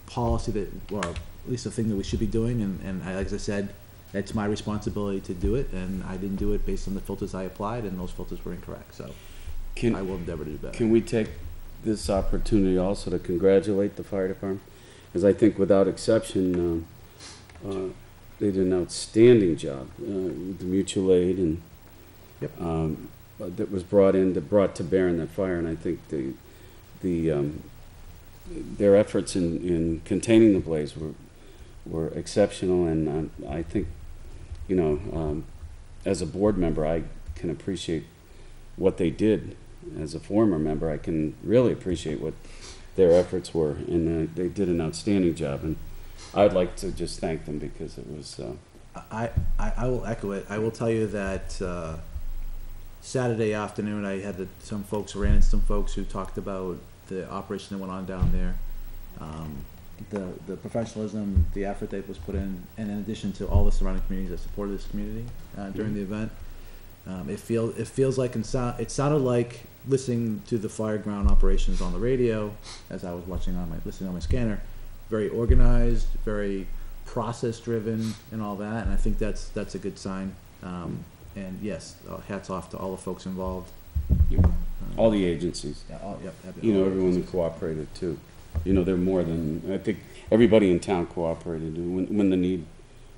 policy that, or at least a thing that we should be doing. And as I said, it's my responsibility to do it, and I didn't do it based on the filters I applied, and those filters were incorrect. So I will endeavor to do better. Can we take this opportunity also to congratulate the fire department? Because I think without exception, they did an outstanding job with the mutual aid and that was brought to bear in that fire. And I think their efforts in containing the blaze were exceptional. And I think, as a board member, I can appreciate what they did. As a former member, I can really appreciate what their efforts were, and they did an outstanding job. And I'd like to just thank them because it was. I will echo it. I will tell you that Saturday afternoon, I had ran into some folks who talked about the operation that went on down there, the professionalism, the effort that was put in, and in addition to all the surrounding communities that supported this community during the event. It feels like it sounded like listening to the fire ground operations on the radio as I was listening on my scanner. Very organized, very process driven, and all that. And I think that's a good sign. And yes, hats off to all the folks involved. All the agencies. Yeah, everyone who cooperated too. They're more than, I think everybody in town cooperated when the need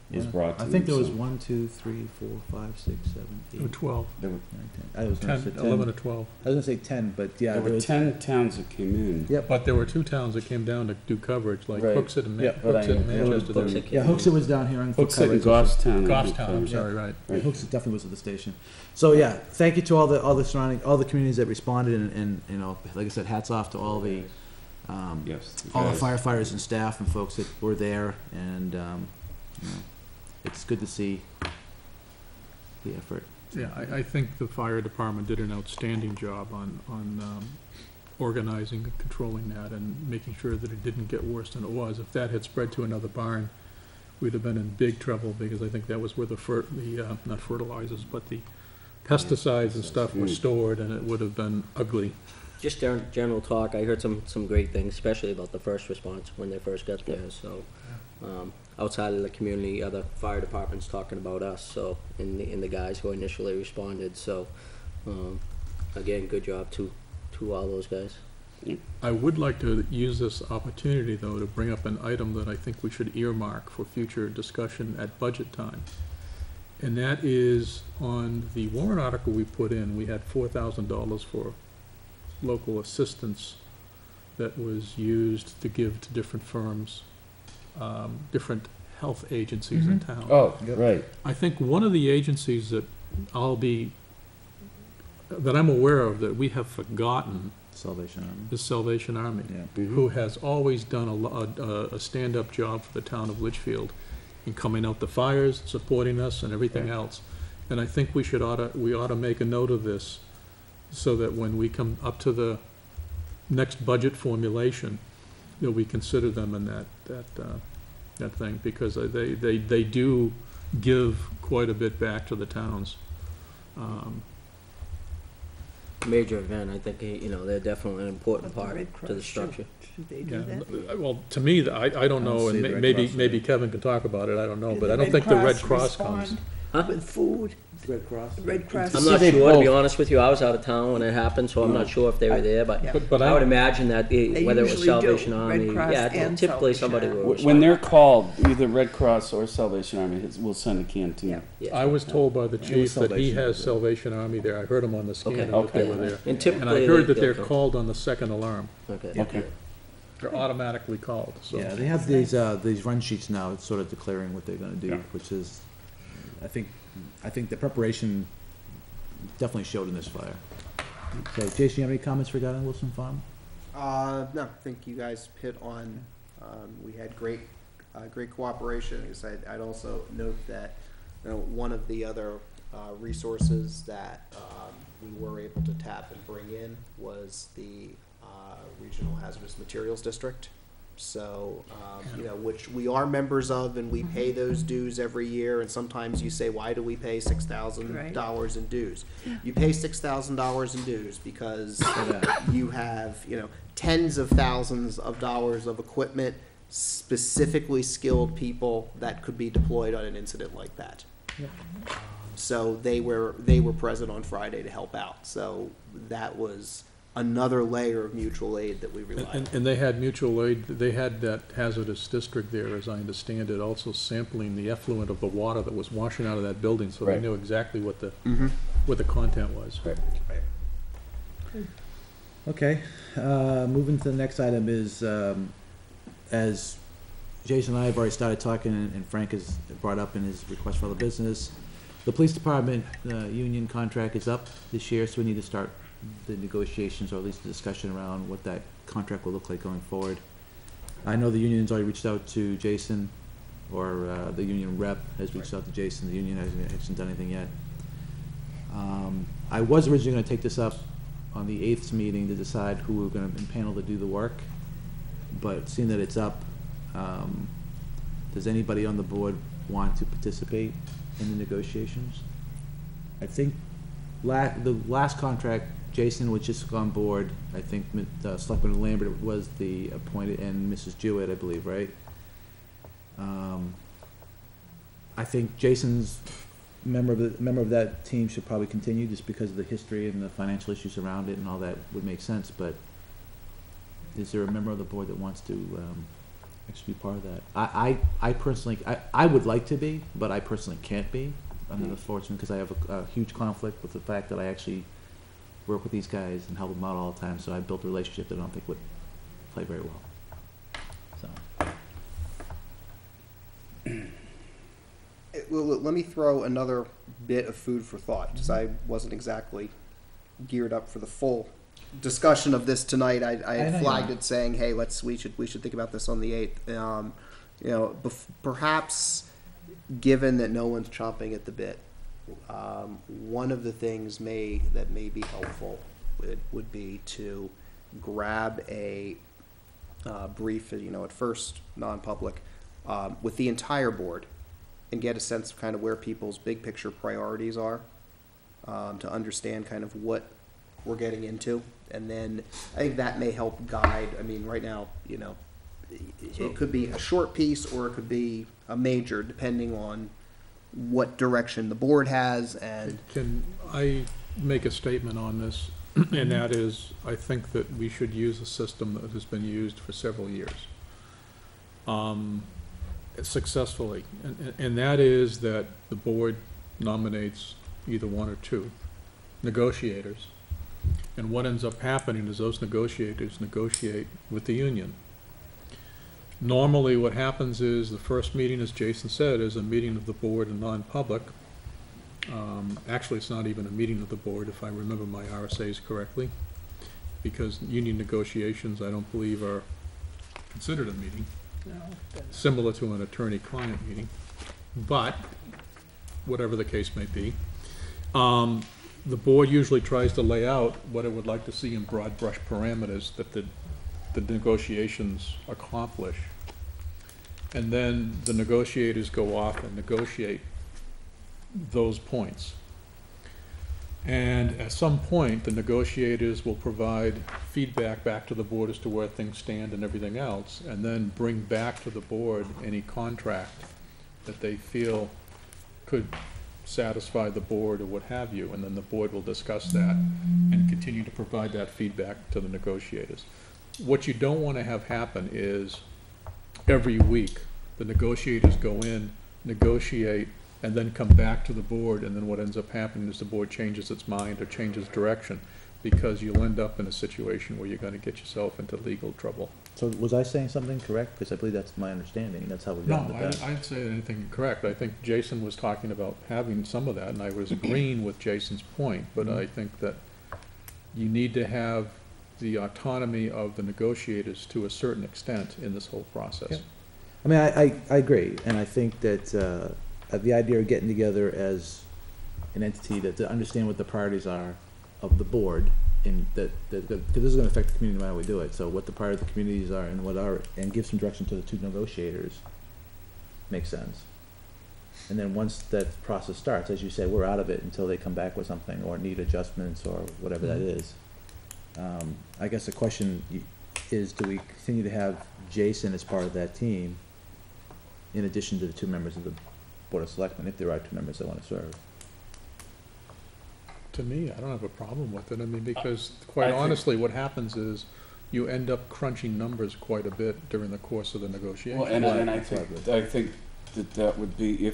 was brought to them. I think there was 1, 2, 3, 4, 5, 6, 7, 8. There were 12. There were 9, 10. I was going to say 10. 11 or 12. I was going to say 10, but yeah. There were 10 towns that came in. Yep. But there were 2 towns that came down to do coverage, like Right. Hooksett and Yep. Manchester. Yeah, Hooksett was down here. Hooksett and Goffstown. Goffstown, I'm sorry, right. Yeah, Hooksett definitely was at the station. So yeah, thank you to all the communities that responded, and like I said, hats off to all the all the firefighters and staff and folks that were there, and it's good to see the effort. Yeah, I think the fire department did an outstanding job on organizing and controlling that and making sure that it didn't get worse than it was. If that had spread to another barn, we'd have been in big trouble, because I think that was where the not fertilizers, but the pesticides and stuff were stored, and it would have been ugly. Just general talk, I heard some great things, especially about the first response when they first got there, so, outside of the community, other fire departments talking about us, so, and the guys who initially responded, so, again, good job to all those guys. I would like to use this opportunity, though, to bring up an item that I think we should earmark for future discussion at budget time. And that is on the warrant article we put in, we had $4,000 for local assistance that was used to give to different firms, different health agencies in town. Oh, right. I think one of the agencies that that I'm aware of that we have forgotten Salvation Army. is Salvation Army, Yeah. who has always done a stand-up job for the town of Litchfield in coming out the fires, supporting us and everything else. And I think we ought to make a note of this so that when we come up to the next budget formulation, that we consider them in that thing, because they do give quite a bit back to the towns. Major event, I think, they're definitely an important But the part Red to the Cross, structure. Should they do Yeah, that? well, to me, I don't know, see and the Red maybe, Cross maybe Kevin can talk about it, I don't know, Do but the I don't think the Red Cross respond comes. Huh? With food? Red Cross? The Red Cross. I'm See, not they sure, to be both- honest with you, I was out of town when it happened, so I'm not sure if they were there, but Yeah. But I would I, imagine that whether it was usually do, Salvation Red Army, Cross yeah, and typically Salvation somebody Army. will When respond. they're called, either Red Cross or Salvation Army will send a canteen. Yeah. Yeah. I was told by the chief that he Salvation has Army. Salvation Army there, I heard him on the scanner that they Okay. were there. And And typically. I heard that they'll they're come. called on the second alarm, Okay. Okay. they're automatically called, so. Yeah, they have these run sheets now, it's sort of declaring what they're gonna do, Yeah. which is, I think the preparation definitely showed in this fire. So, Jason, you have any comments regarding Wilson Farm? No, I think you guys hit on, we had great cooperation. I guess I'd also note that, one of the other, resources that, we were able to tap and bring in was the, Regional Hazardous Materials District. So, which we are members of, and we pay those dues every year, and sometimes you say, why do we pay $6,000 in dues? You pay $6,000 in dues because you have, tens of thousands of dollars of equipment, specifically skilled people that could be deployed on an incident like that. So they were present on Friday to help out, so that was another layer of mutual aid that we relied on. And they had mutual aid, they had that hazardous district there, as I understand it, also sampling the effluent of the water that was washing out of that building, so they Right. knew exactly what the Mhm. content was. Right. Okay, moving to the next item is, as Jason and I have already started talking, and Frank has brought up in his request for other business, the police department, union contract is up this year, so we need to start the negotiations, or at least the discussion around what that contract will look like going forward. I know the union's already reached out to Jason, or, the union rep has reached out to Jason, the union hasn't done anything yet. I was originally gonna take this up on the 8th meeting to decide who we were gonna impanel to do the work, but seeing that it's up, does anybody on the board want to participate in the negotiations? I think the last contract, Jason was just on board. I think Selectman Lambert was the appointed, and Mrs. Jewett, I believe, right? I think Jason's member of that team should probably continue, just because of the history and the financial issues around it and all that would make sense, but is there a member of the board that wants to actually be part of that? I personally, I would like to be, but I personally can't be, under the fortune, because I have a huge conflict with the fact that I actually work with these guys and help them out all the time, so I built a relationship that I don't think would play very well. So, Well, let me throw another bit of food for thought, because I wasn't exactly geared up for the full discussion of this tonight. I I know had you flagged aren't. it saying, hey, we should think about this on the 8th. Perhaps, given that no one's chomping at the bit, one of the things that may be helpful would be to grab a brief, at first non-public, with the entire board, and get a sense of kind of where people's big picture priorities are, to understand kind of what we're getting into. And then I think that may help guide, right now, it could be a short piece or it could be a major, depending on what direction the board has. And Can I make a statement on this? and that is, I think that we should use a system that has been used for several years successfully, and that is that the board nominates either one or two negotiators, and what ends up happening is those negotiators negotiate with the union. Normally, what happens is the first meeting, as Jason said, is a meeting of the board in non-public. Actually, it's not even a meeting of the board, if I remember my RSAs correctly, because union negotiations, I don't believe, are considered a meeting, similar to an attorney-client meeting. But, whatever the case may be, the board usually tries to lay out what it would like to see in broad brush parameters that the negotiations accomplish. And then the negotiators go off and negotiate those points. And at some point, the negotiators will provide feedback back to the board as to where things stand and everything else, and then bring back to the board any contract that they feel could satisfy the board or what have you, and then the board will discuss that and continue to provide that feedback to the negotiators. What you don't want to have happen is every week the negotiators go in, negotiate, and then come back to the board, and then what ends up happening is the board changes its mind or changes direction, because you'll end up in a situation where you're going to get yourself into legal trouble. So was I saying something correct? Because I believe that's my understanding, that's how we got No, into that. I didn't say anything incorrect. I think Jason was talking about having some of that, and I was agreeing with Jason's point, but I think that you need to have the autonomy of the negotiators to a certain extent in this whole process. Yeah. I mean, I agree, and I think that the idea of getting together as an entity to understand what the priorities are of the board, and because this is going to affect the community no matter how we do it, so what the priorities of the communities are and give some direction to the two negotiators makes sense. And then once that process starts, as you say, we're out of it until they come back with something or need adjustments or whatever that is. I guess the question is, do we continue to have Jason as part of that team in addition to the two members of the Board of Selectmen, if there are two members that want to serve? To me, I don't have a problem with it. I mean, because quite honestly, what happens is you end up crunching numbers quite a bit during the course of the negotiation. Well, and I think that would be,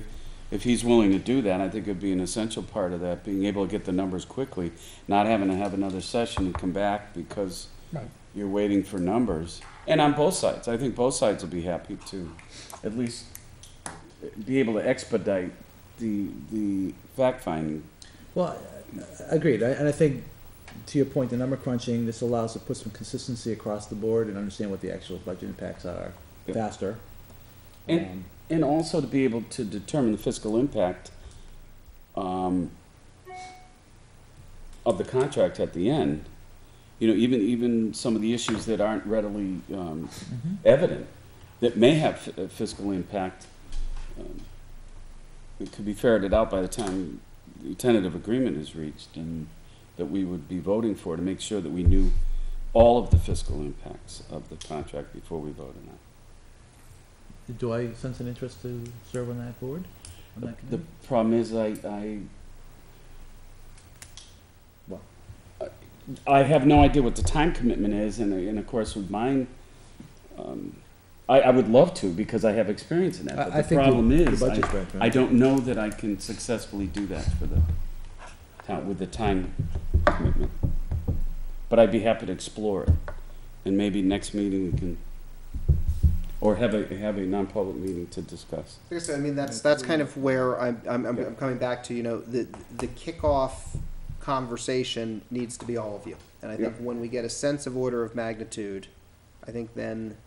if he's willing to do that, I think it'd be an essential part of that, being able to get the numbers quickly, not having to have another session and come back because Right. you're waiting for numbers. And on both sides, I think both sides will be happy to at least be able to expedite the fact-finding. Well, agreed, and I think, to your point, the number crunching, this allows to put some consistency across the board and understand what the actual budget impacts are Yeah. faster. And also to be able to determine the fiscal impact of the contract at the end. You know, even some of the issues that aren't readily evident, that may have fiscal impact, it could be ferreted out by the time the tentative agreement is reached, and that we would be voting for, to make sure that we knew all of the fiscal impacts of the contract before we voted on it. Do I sense an interest to serve on that board? On that The committee? problem is I have no idea what the time commitment is, and of course with mine, I would love to, because I have experience in that, I but the think problem the is, budget's right, right? I don't know that I can successfully do that for the town, with the time commitment. But I'd be happy to explore it, and maybe next meeting we can, or have a non-public meeting to discuss. Like I said, I mean, that's kind of where I'm coming back to, you know, the kickoff conversation needs to be all of you. And I think when we get a sense of order of magnitude, I think then,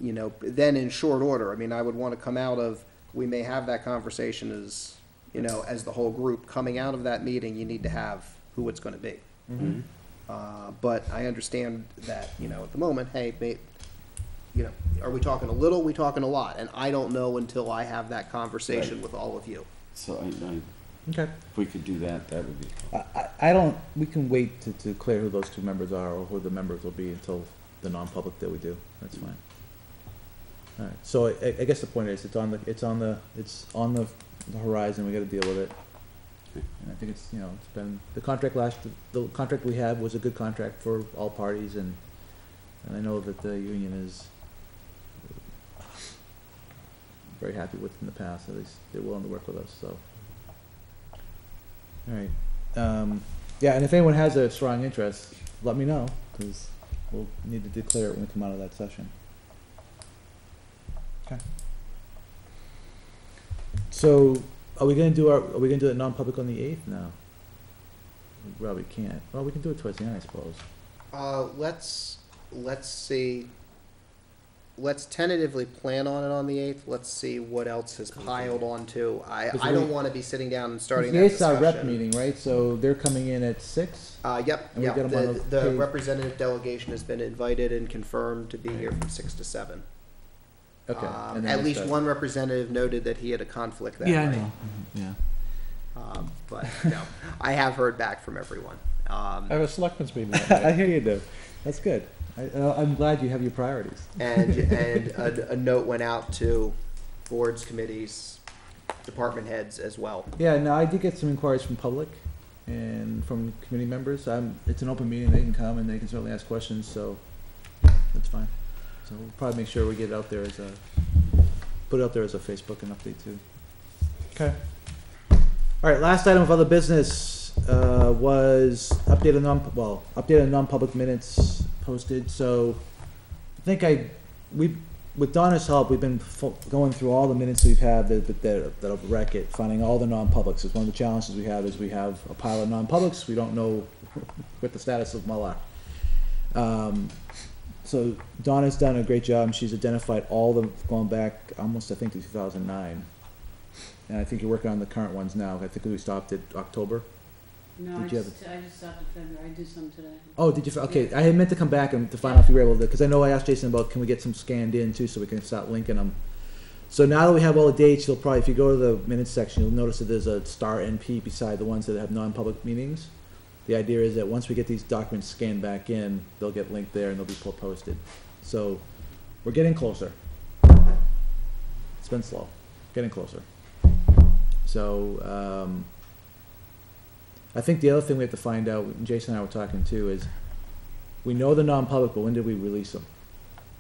you know, then in short order, I mean, I would want to come out of, we may have that conversation as, you know, as the whole group. Coming out of that meeting, you need to have who it's going to be. Mm-hmm. But I understand that, you know, at the moment, hey, you know, are we talking a little, we talking a lot? And I don't know until I have that conversation Right. with all of you. So Okay. if we could do that, that would be. I don't, we can wait to clear who those two members are, or who the members will be, until the non-public that we do, that's fine. All right, so I guess the point is, it's on the horizon, we gotta deal with it. And I think it's, you know, it's been, the contract we had was a good contract for all parties, and I know that the union is very happy with in the past, at least they're willing to work with us, so. All right, yeah, and if anyone has a strong interest, let me know, because we'll need to declare it when we come out of that session. Okay. So, are we gonna do it non-public on the 8th? No. We probably can't. Well, we can do it towards the end, I suppose. Let's see. Let's tentatively plan on it on the 8th. Let's see what else has piled onto. I don't want to be sitting down and starting The that 8th's our discussion. rep meeting, right? So they're coming in at 6? Yep, And we yep. get 'em on The the page. representative delegation has been invited and confirmed to be here from 6 to 7. Okay. and then At we'll least start. one representative noted that he had a conflict that Yeah, I night. know. Yeah. But no, I have heard back from everyone. I have a selectmen's meeting that I night. hear you do. That's good. I'm glad you have your priorities. And a note went out to boards, committees, department heads as well. Yeah, no, I did get some inquiries from public and from committee members. It's an open meeting, they can come and they can certainly ask questions, so that's fine. So we'll probably make sure we get it out there put it out there as a Facebook and update too. Okay. All right, last item of other business, was updated non-public minutes posted, so I think with Donna's help, we've been going through all the minutes we've had that'll wreck it, finding all the non-publics. It's one of the challenges we have is we have a pile of non-publics, we don't know what the status of them all are. So Donna's done a great job, she's identified all the, going back almost, I think, to 2009. And I think you're working on the current ones now, I think we stopped at October. No, Did I you have just stopped at February, I did some today. Oh, did you? Okay, I had meant to come back and to find out if you were able to, because I know I asked Jason about can we get some scanned in too, so we can start linking them. So now that we have all the dates, you'll probably, if you go to the minutes section, you'll notice that there's a star NP beside the ones that have non-public meetings. The idea is that once we get these documents scanned back in, they'll get linked there and they'll be posted. So we're getting closer. It's been slow, getting closer. So I think the other thing we have to find out, and Jason and I were talking too, is we know the non-public, but when did we release them?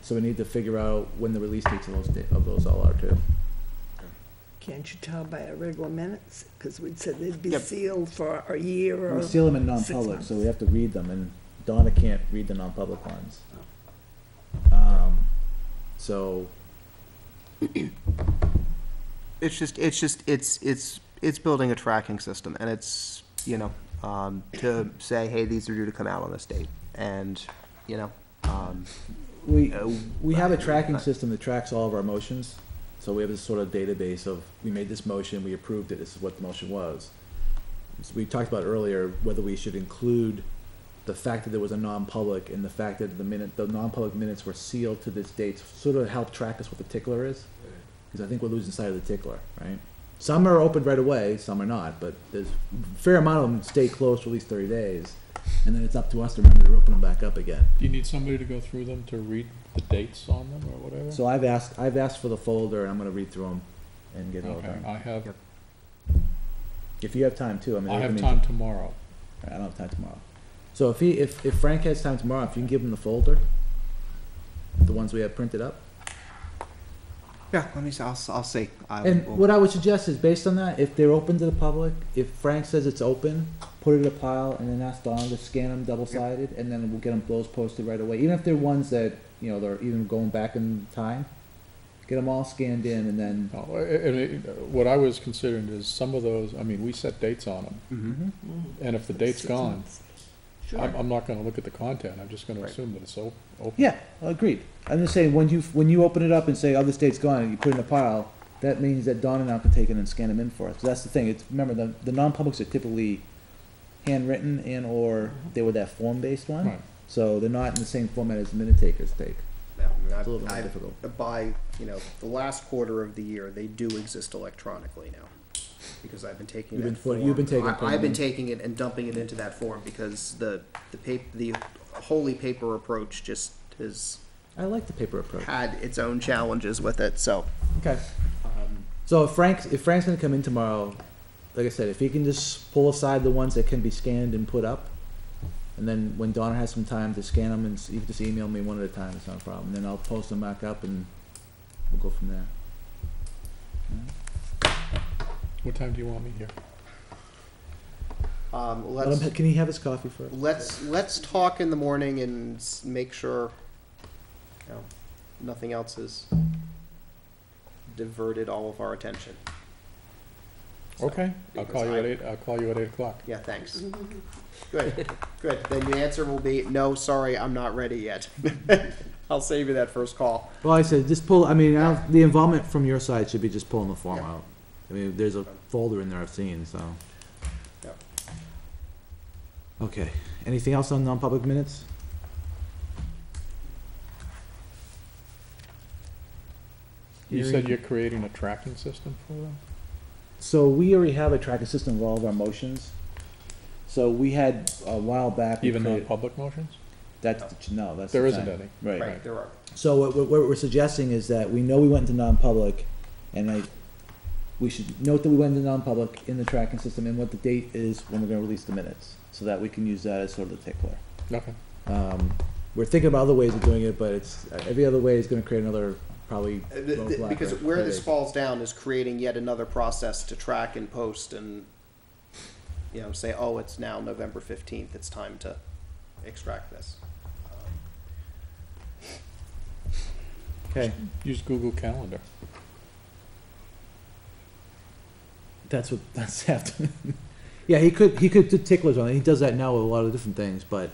So we need to figure out when the release dates of those all are too. Can't you tell by our regular minutes? Because we'd said they'd be Yep. sealed for a year or. We seal them in 6 non-public, months. so we have to read them, and Donna can't read the non-public ones. So, It's building a tracking system, and it's, to say, hey, these are due to come out on this date, and, we have a tracking system that tracks all of our motions. So we have this sort of database of, we made this motion, we approved it, this is what the motion was. So we talked about earlier whether we should include the fact that there was a non-public and the fact that the non-public minutes were sealed to this date, sort of help track us what the tickler is. Because I think we're losing sight of the tickler, right? Some are opened right away, some are not, but there's a fair amount of them stay closed for at least 30 days. And then it's up to us to remember to open them back up again. Do you need somebody to go through them to read the dates on them or whatever? So I've asked for the folder, and I'm gonna read through them and get it all Okay, done. I have, If you have time too, I mean. I have mean- time tomorrow. I don't have time tomorrow. So if Frank has time tomorrow, if you can give him the folder, the ones we have printed up. yeah, let me see, I'll see. And what I would suggest is, based on that, if they're open to the public, if Frank says it's open, put it in a pile and then ask Donna to scan them double-sided, and then we'll get them those posted right away. Even if they're ones that, they're even going back in time, get them all scanned in and then. What I was considering is some of those, I mean, we set dates on them, Mm-hmm. and if the date's 6 gone, months. Sure. I'm not gonna look at the content, I'm just gonna Right. assume that it's open. Yeah, agreed. I'm just saying, when you open it up and say, oh, this date's gone, and you put it in a pile, that means that Donna now can take it and scan them in for us. 'Cause that's the thing, remember, the non-publics are typically handwritten or they were that form-based one. Right. So they're not in the same format as the minute takers take. It's a little bit more difficult. By, the last quarter of the year, they do exist electronically now. Because I've been taking You've that been form. you've been taking I've putting been in. taking it and dumping it into that form because the wholly paper approach just has I like the paper approach. had its own challenges with it, so. Okay. So if Frank's gonna come in tomorrow, like I said, if he can just pull aside the ones that can be scanned and put up, and then when Donna has some time to scan them, and you can just email me one at a time, it's not a problem. Then I'll post them back up and we'll go from there. What time do you want me here? Can he have his coffee first? Let's talk in the morning and make sure, you know, nothing else has diverted all of our attention. Okay, I'll because call you at I- 8, I'll call you at 8 o'clock. Yeah, thanks. Good, good. Then the answer will be, no, sorry, I'm not ready yet. I'll save you that first call. Well, I said, just pull, I mean, the involvement from your side should be just pulling the form out. I mean, there's a folder in there I've seen, so. Yep. Okay, anything else on non-public minutes? You said you're creating a tracking system for them? So we already have a tracking system of all of our motions. So we had a while back. we Even created- non-public motions? No, that's. There the isn't thing. any. Right. There are. So what we're suggesting is that we know we went into non-public, and we should note that we went into non-public in the tracking system and what the date is when we're gonna release the minutes, so that we can use that as sort of the tickler. Okay. We're thinking about other ways of doing it, but it's, every other way is gonna create another, probably. roadblock Because or where this headache. falls down is creating yet another process to track and post and, you know, say, oh, it's now November 15th, it's time to extract this. Okay, Use Google Calendar. that's happening. Yeah, he could do ticklers on it, he does that now with a lot of different things, but,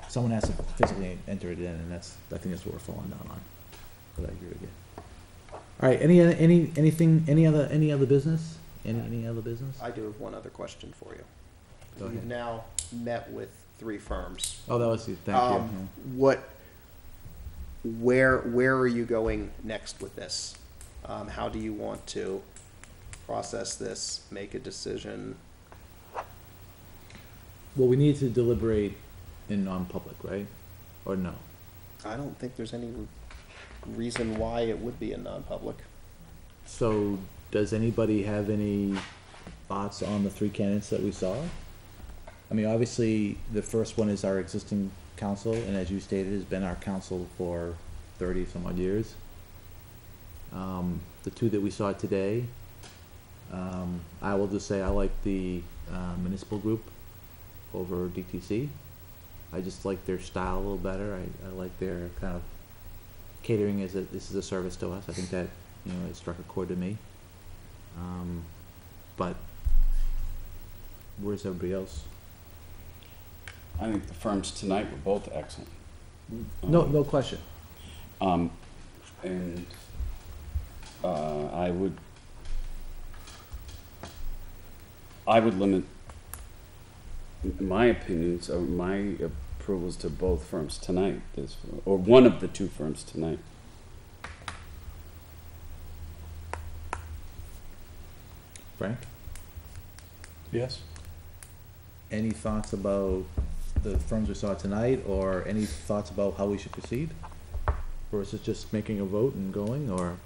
someone has to physically enter it in, and I think that's what we're falling down on. But I agree with you. All right, any other business? Any other business? I do have one other question for you. Go You've ahead. now met with 3 firms. Oh, that was the, thank you. Where are you going next with this? How do you want to process this, make a decision? Well, we need to deliberate in non-public, right? Or no? I don't think there's any reason why it would be a non-public. So, does anybody have any thoughts on the 3 candidates that we saw? I mean, obviously, the first one is our existing council, and as you stated, has been our council for 30 some odd years. The 2 that we saw today, I will just say I like the municipal group over DTC. I just like their style a little better. I like their kind of catering as this is a service to us. I think that, you know, it struck a chord to me. But where's everybody else? I think the firms tonight were both excellent. No question. And I would limit my opinions or my approvals to both firms tonight, or one of the 2 firms tonight. Frank, Yes? any thoughts about the firms we saw tonight, or any thoughts about how we should proceed? Or is it just making a vote and going, or,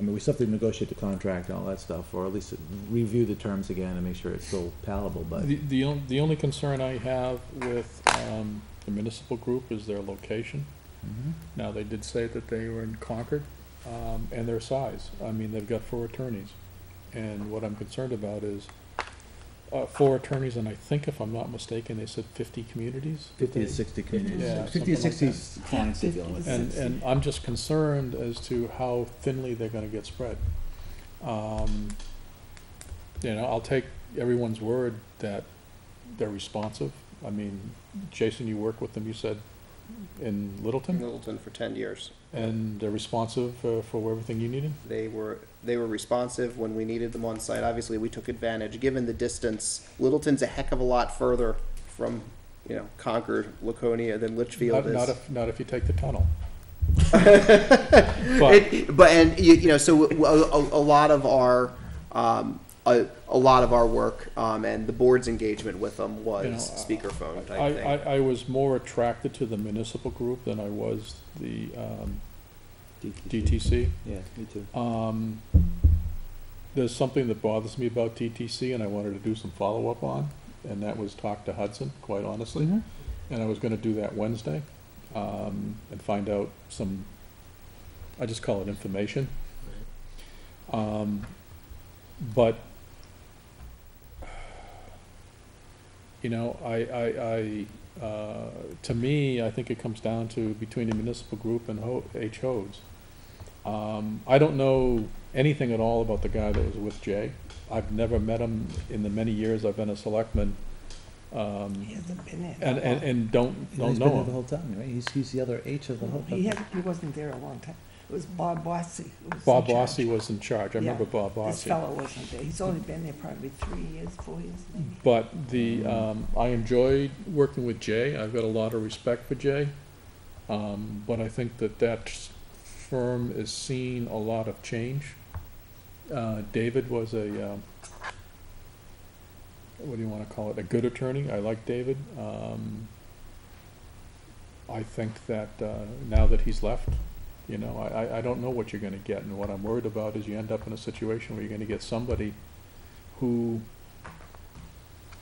I mean, we still have to negotiate the contract and all that stuff, or at least review the terms again and make sure it's still palatable, but. The only concern I have with the municipal group is their location. Mhm. Now, they did say that they were in Concord, and their size. I mean, they've got 4 attorneys. And what I'm concerned about is 4 attorneys, and I think if I'm not mistaken, they said 50 communities? 50 to 60 communities. Yeah, 50 to something like 60 clients they're dealing with. And I'm just concerned as to how thinly they're gonna get spread. You know, I'll take everyone's word that they're responsive. I mean, Jason, you work with them, you said, in Littleton? Littleton for 10 years. And they're responsive for everything you needed? They were responsive when we needed them on site. Obviously, we took advantage, given the distance. Littleton's a heck of a lot further from, you know, Concord, Laconia than Litchfield is. Not if you take the tunnel. So a lot of our a lot of our work and the board's engagement with them was You know, speakerphone type thing. I was more attracted to the municipal group than I was the DTC. Yeah, me too. there's something that bothers me about TTC, and I wanted to do some follow-up on, and that was talk to Hudson, quite honestly. Mhm. And I was gonna do that Wednesday, and find out some, I just call it information. But, you know, to me, I think it comes down to between the municipal group and HODs. I don't know anything at all about the guy that was with Jay. I've never met him in the many years I've been a selectman, He hasn't been there. and don't He's know been there the him. whole time, right? He's the other H of the whole. He wasn't there a long time. It was Bob Bossy who was in Bob charge. Bossy was in charge. I remember Yeah, Bob This Bossy. fellow wasn't there. He's only been there probably 3 years, 4 years maybe. But I enjoyed working with Jay. I've got a lot of respect for Jay. But I think that firm is seeing a lot of change. David was what do you wanna call it, a good attorney. I like David. I think that, now that he's left, you know, I don't know what you're gonna get, and what I'm worried about is you end up in a situation where you're gonna get somebody who,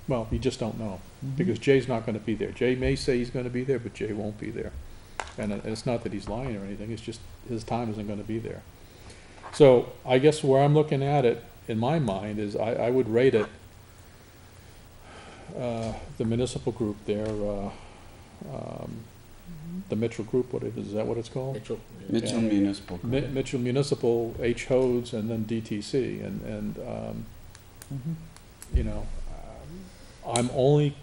well, you just don't know, because Jay's not gonna be there. Jay may say he's gonna be there, but Jay won't be there. And it's not that he's lying or anything, it's just his time isn't gonna be there. So I guess where I'm looking at it, in my mind, is I would rate it, the municipal group there, the Mitchell Group, is that what it's called? Mitchell. Mitchell Municipal. Mitchell Municipal, HODs, and then DTC, and you know,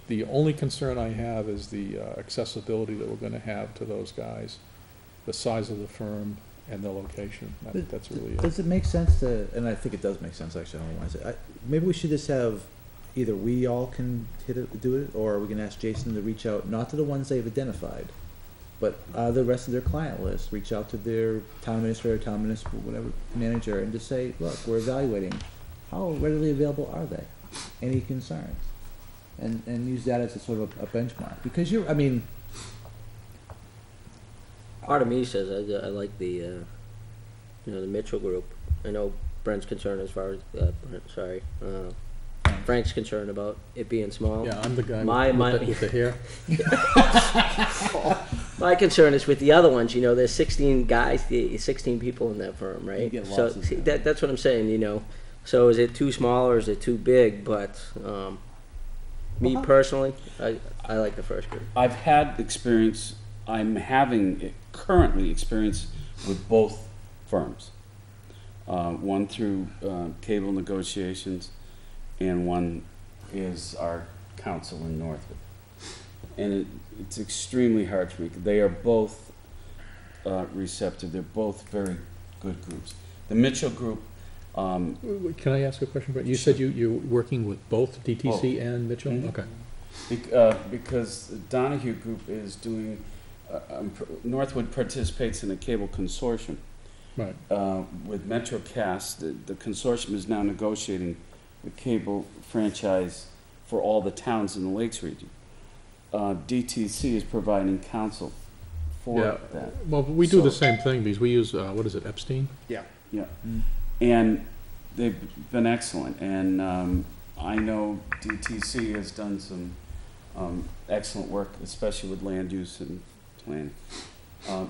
the only concern I have is the accessibility that we're gonna have to those guys, the size of the firm, and the location. That's really it. Does it make sense to, and I think it does make sense, actually, I don't know why I say, maybe we should just have, either we all can do it, or we can ask Jason to reach out, not to the ones they've identified, but the rest of their client list, reach out to their town administrator, town municipal, whatever, manager, and just say, look, we're evaluating, how readily available are they? Any concerns? And use that as a sort of a benchmark, because I mean, Part of me says I like the the Mitchell group. I know Brent's concerned as far as Frank's concerned about it being small. Yeah, I'm the guy with the hair. My concern is with the other ones. You know, there's 16 guys, 16 people in that firm, right? get So lost in see, that. that's what I'm saying. You know, so is it too small or is it too big? But me personally, I like the first group. I've had experience, I'm having currently experience with both firms. One through cable negotiations, and one is our council in Northwood. And it's extremely hard for me. They are both receptive. They're both very good groups. The Mitchell group, Can I ask a question, Brett? You said you're working with both DTC and Mitchell? Mhm. Okay. because Donahue Group is doing, Northwood participates in a cable consortium. Right. With MetroCast, the consortium is now negotiating the cable franchise for all the towns in the Lakes region. DTC is providing counsel for Yeah. that. Well, we do the So- same thing, because we use, what is it, Epstein? Yeah. And they've been excellent, and I know DTC has done some excellent work, especially with land use and planning.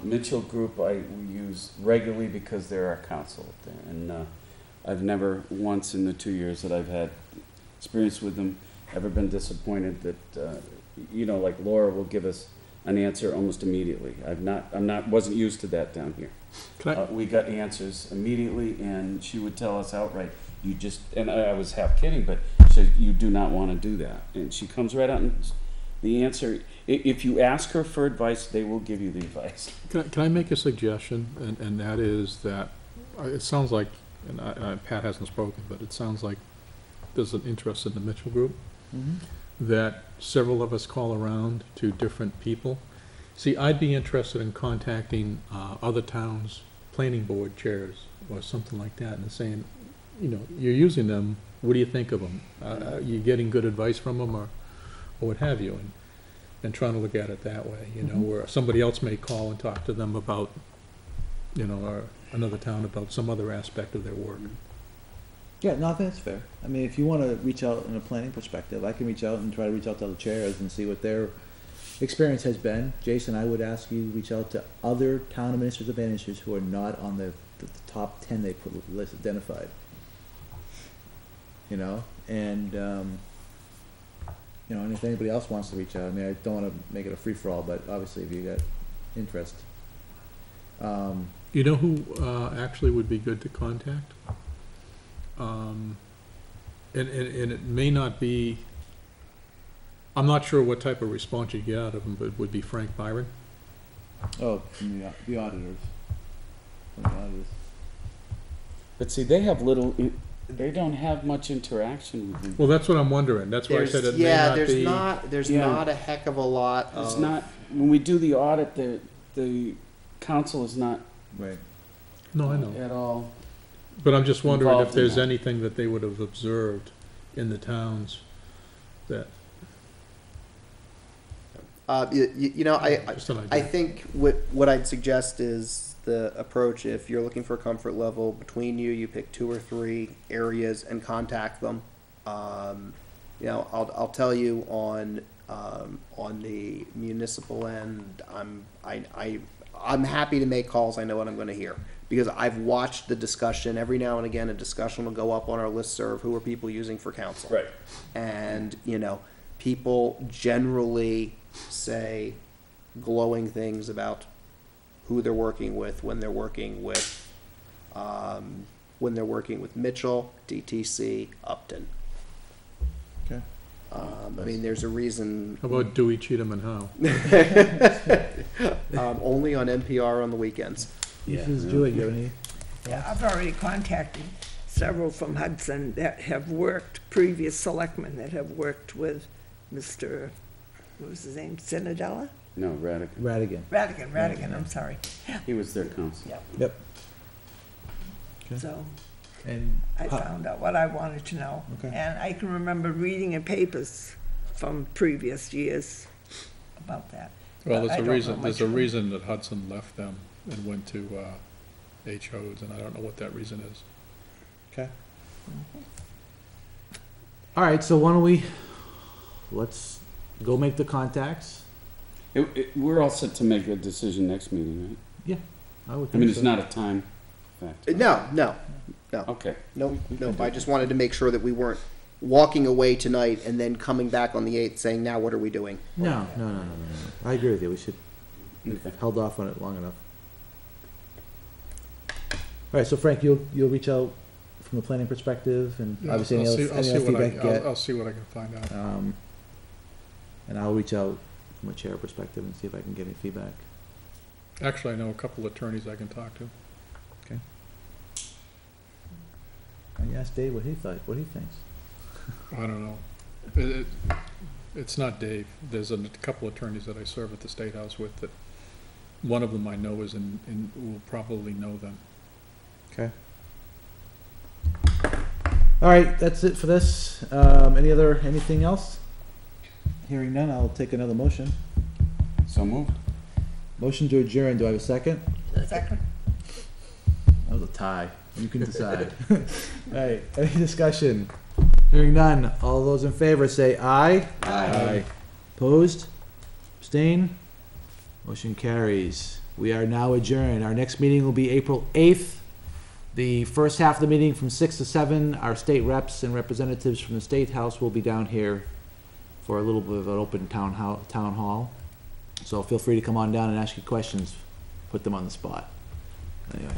Mitchell Group we use regularly because they're our counsel up there, and I've never once in the 2 years that I've had experience with them ever been disappointed that like Laura will give us an answer almost immediately. Wasn't used to that down here. We got answers immediately, and she would tell us outright, and I was half kidding, but she said, you do not want to do that. And she comes right out, and the answer, if you ask her for advice, they will give you the advice. Can I make a suggestion? And that is that, it sounds like, and Pat hasn't spoken, but it sounds like there's an interest in the Mitchell Group, that several of us call around to different people. See, I'd be interested in contacting other towns' planning board chairs or something like that, and saying, you're using them, what do you think of them? Are you getting good advice from them, or what have you? And trying to look at it that way, where somebody else may call and talk to them about, or another town about some other aspect of their work. Yeah, no, I think that's fair. I mean, if you wanna reach out in a planning perspective, I can reach out and try to reach out to other chairs and see what their experience has been. Jason, I would ask you to reach out to other town administrative managers who are not on the top 10 they put list identified. You know, and, you know, and if anybody else wants to reach out, I mean, I don't wanna make it a free-for-all, but obviously if you got interest. You know who actually would be good to contact? And it may not be, I'm not sure what type of response you get out of him, but it would be Frank Byron. Oh, from the auditors. From the auditors. But see, they have little, they don't have much interaction with them. Well, that's what I'm wondering. That's why I said it may not be. There's Yeah. not a heck of a lot It's of. not, when we do the audit, the council is not Right. No, I know. at all. But I'm just wondering if Involved in there's that. anything that they would have observed in the towns that, You know, just an I idea. think what I'd suggest is the approach, if you're looking for a comfort level between you, you pick 2 or 3 areas and contact them. You know, I'll tell you on the municipal end, I'm happy to make calls. I know what I'm gonna hear. Because I've watched the discussion, every now and again, a discussion will go up on our listserv, who are people using for council? Right. And, you know, people generally say glowing things about who they're working with when they're working with, Mitchell, DTC, Upton. Okay. I mean, there's a reason, How about Dewey, Cheatham, and Howe? only on NPR on the weekends. Mrs. Julie, you have any? Yeah, I've already contacted several from Hudson that have worked, previous selectmen that have worked with Mr., what was his name, Sinadella? No, Radic. Radigan. Radigan, I'm sorry. He was their counsel. Yeah, Yep. Okay. so And I how- found out what I wanted to know. Okay. And I can remember reading in papers from previous years about that. Well, But I there's a don't know reason, much there's a of it. reason that Hudson left them and went to HOs, and I don't know what that reason is. Okay. All right, so why don't let's go make the contacts. We're all set to make a decision next meeting, right? I would I mean, think it's so. not a time factor. No. Okay. Nope. I just wanted to make sure that we weren't walking away tonight and then coming back on the 8th saying, now what are we doing? No. I agree with you. We should Okay. held off on it long enough. All right, so Frank, you'll reach out from the planning perspective, and Yeah, obviously I'll see- any I'll other see what feedback you get. I'll see what I can find out. And I'll reach out from a chair perspective and see if I can get any feedback. Actually, I know a couple attorneys I can talk to. And you ask Dave what he thinks. I don't know. It's not Dave. There's a couple attorneys that I serve at the State House with that, one of them I know is will probably know them. Okay. All right, that's it for this. Anything else? Hearing none, I'll take another motion. So moved. Motion to adjourn. Do I have a second? Second. That was a tie. You can decide. All right, any discussion? Hearing none. All those in favor say aye. Aye. Opposed? Abstain? Motion carries. We are now adjourned. Our next meeting will be April 8th. The first half of the meeting from 6 to 7, our state reps and representatives from the State House will be down here for a little bit of an open town hall. So feel free to come on down and ask your questions. Put them on the spot. Anyway.